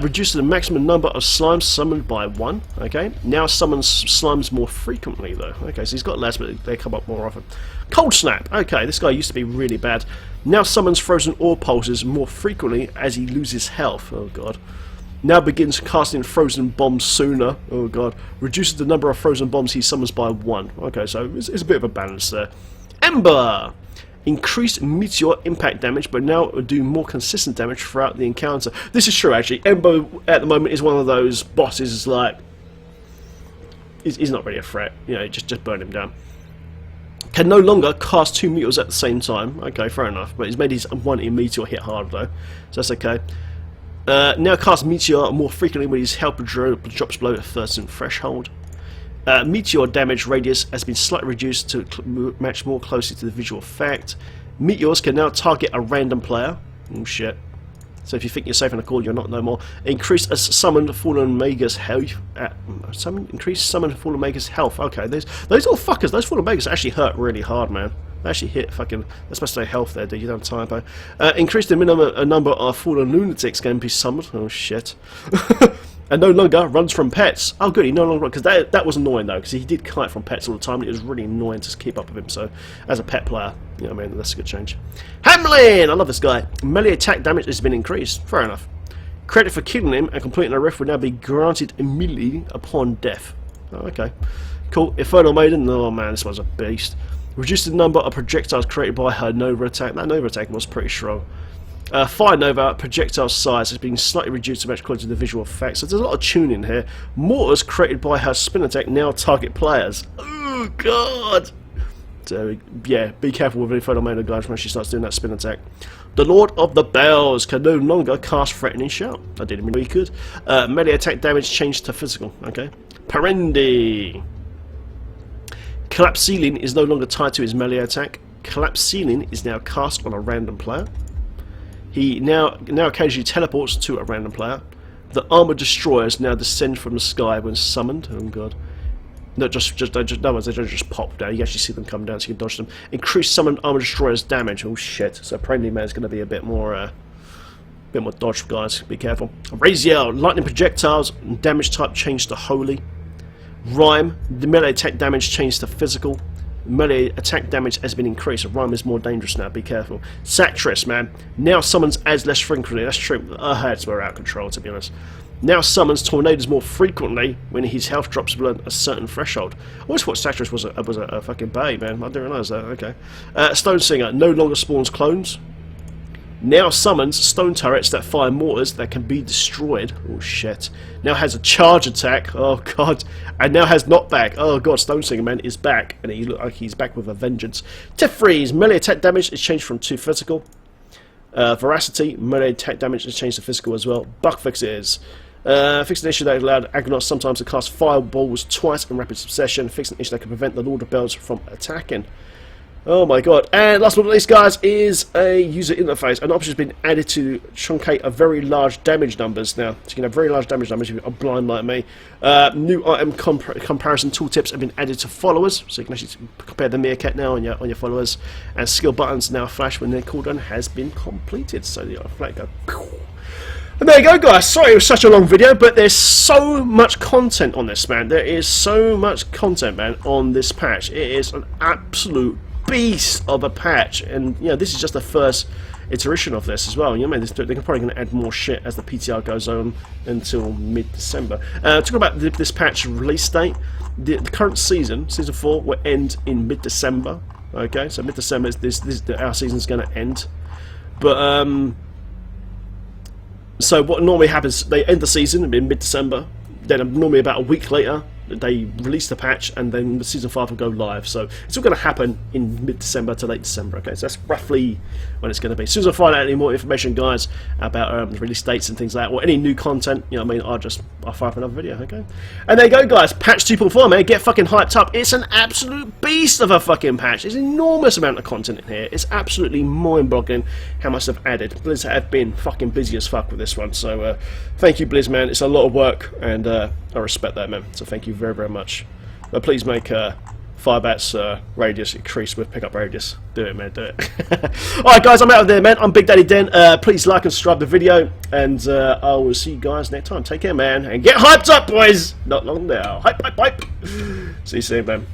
Reduced the maximum number of slimes summoned by 1. Okay. Now summons slimes more frequently though. Okay, so he's got less, but they come up more often. Cold Snap. Okay, this guy used to be really bad. Now summons frozen ore pulses more frequently as he loses health. Oh god. Now begins casting frozen bombs sooner. Oh god. Reduces the number of frozen bombs he summons by 1. Okay, so it's a bit of a balance there. Ember! Increased meteor impact damage, but now do more consistent damage throughout the encounter. This is true, actually. Ember, at the moment, is one of those bosses, like, he's not really a threat. You know, just burn him down. Can no longer cast 2 meteors at the same time. Okay, fair enough. But he's made his one meteor hit hard, though. So that's okay. Now cast Meteor more frequently when his health drops below the 13th threshold. Meteor damage radius has been slightly reduced to match more closely to the visual effect. Meteors can now target a random player. Oh shit. So if you think you're safe on a call, you're not no more. Increase a summoned Fallen Magus health. Increase summoned Fallen Magus health. Okay, those little fuckers, those Fallen Magus actually hurt really hard, man. They actually hit fucking. That's supposed to say health there, dude. You don't have typo. Increase the minimum number of Fallen Lunatics can be summoned. Oh shit. And no longer runs from pets. Oh good, he no longer, because that was annoying though, because he did kite from pets all the time, and it was really annoying to keep up with him. So, as a pet player, you know what I mean, that's a good change. Hamlin, I love this guy. Melee attack damage has been increased. Fair enough. Credit for killing him and completing a rift will now be granted immediately upon death. Oh, okay, cool. Infernal Maiden. Oh man, this one's a beast. Reduced the number of projectiles created by her Nova attack. That Nova attack was pretty strong. Fire Nova projectile size has been slightly reduced to match according to the visual effects. So there's a lot of tuning here. Mortars created by her spin attack now target players. Oh god! So yeah, be careful with Infernal Maiden, guys, when she starts doing that spin attack. The Lord of the Bells can no longer cast Threatening Shout. I didn't mean he could. Melee attack damage changed to physical. Okay. Perendi. Collapse Ceiling is no longer tied to his melee attack. Collapse Ceiling is now cast on a random player. He now occasionally teleports to a random player. The armored destroyers now descend from the sky when summoned. Oh god. No, they don't just pop down. You actually see them come down, so you can dodge them. Increase summoned armored destroyers damage. Oh shit! So apparently, man, it's going to be a bit more dodge, guys. Be careful. Raise yell. Lightning projectiles. Damage type changed to holy. Rhyme. The melee attack damage changed to physical. Melee attack damage has been increased. Rhyme is more dangerous now. Be careful. Sactress, man. Now summons adds less frequently. That's true. Our heads were out of control, to be honest. Now summons tornadoes more frequently when his health drops below a certain threshold. I always thought Sactress was a fucking bae, man. I didn't realise that. Okay. Stone Singer no longer spawns clones. Now summons stone turrets that fire mortars that can be destroyed. Oh shit. Now has a charge attack. Oh god. And now has knockback. Oh god, Stone Singer man is back. And he looks like he's back with a vengeance. Tiff Freeze. Melee attack damage is changed from 2 physical. Veracity. Melee attack damage is changed to physical as well. Bug fixes. Fixed an issue that allowed Agronauts sometimes to cast fireballs twice in rapid succession. Fixed an issue that can prevent the Lord of Bells from attacking. Oh my god. And last but not least, guys, is a user interface. An option has been added to truncate a very large damage numbers now. So you can have very large damage numbers if you're blind like me. New item comparison tooltips have been added to followers. So you can actually compare the meerkat now on your followers. And skill buttons now flash when their cooldown has been completed. So the flag go. And there you go, guys. Sorry it was such a long video, but there's so much content on this, man. There is so much content, man, on this patch. It is an absolute beast of a patch, and you know, this is just the first iteration of this as well. You know, they're probably going to add more shit as the PTR goes on until mid-December. Talking about this patch release date, the current season 4, will end in mid-December. Okay, so mid-December is our season's going to end, but so what normally happens, they end the season in mid-December, then normally about a week later they release the patch, and then the season 5 will go live. So it's all going to happen in mid-December to late December. Okay, so that's roughly when it's going to be. As soon as I find out any more information, guys, about release dates and things like that, or any new content, you know what I mean, I'll fire up another video. Okay, and there you go, guys. Patch 2.4, man, get fucking hyped up. It's an absolute beast of a fucking patch. There's an enormous amount of content in here. It's absolutely mind-boggling how much they've added. Blizz have been fucking busy as fuck with this one. So thank you, Blizz, man. It's a lot of work, and I respect that, man. So thank you very, very much. But please make Firebat's radius increase with pickup radius. Do it, man, do it. Alright, guys, I'm out of there, man. I'm Big Daddy Den. Please like and subscribe the video, and I will see you guys next time. Take care, man, and get hyped up, boys. Not long now. Hype, hype, hype. See you soon, man.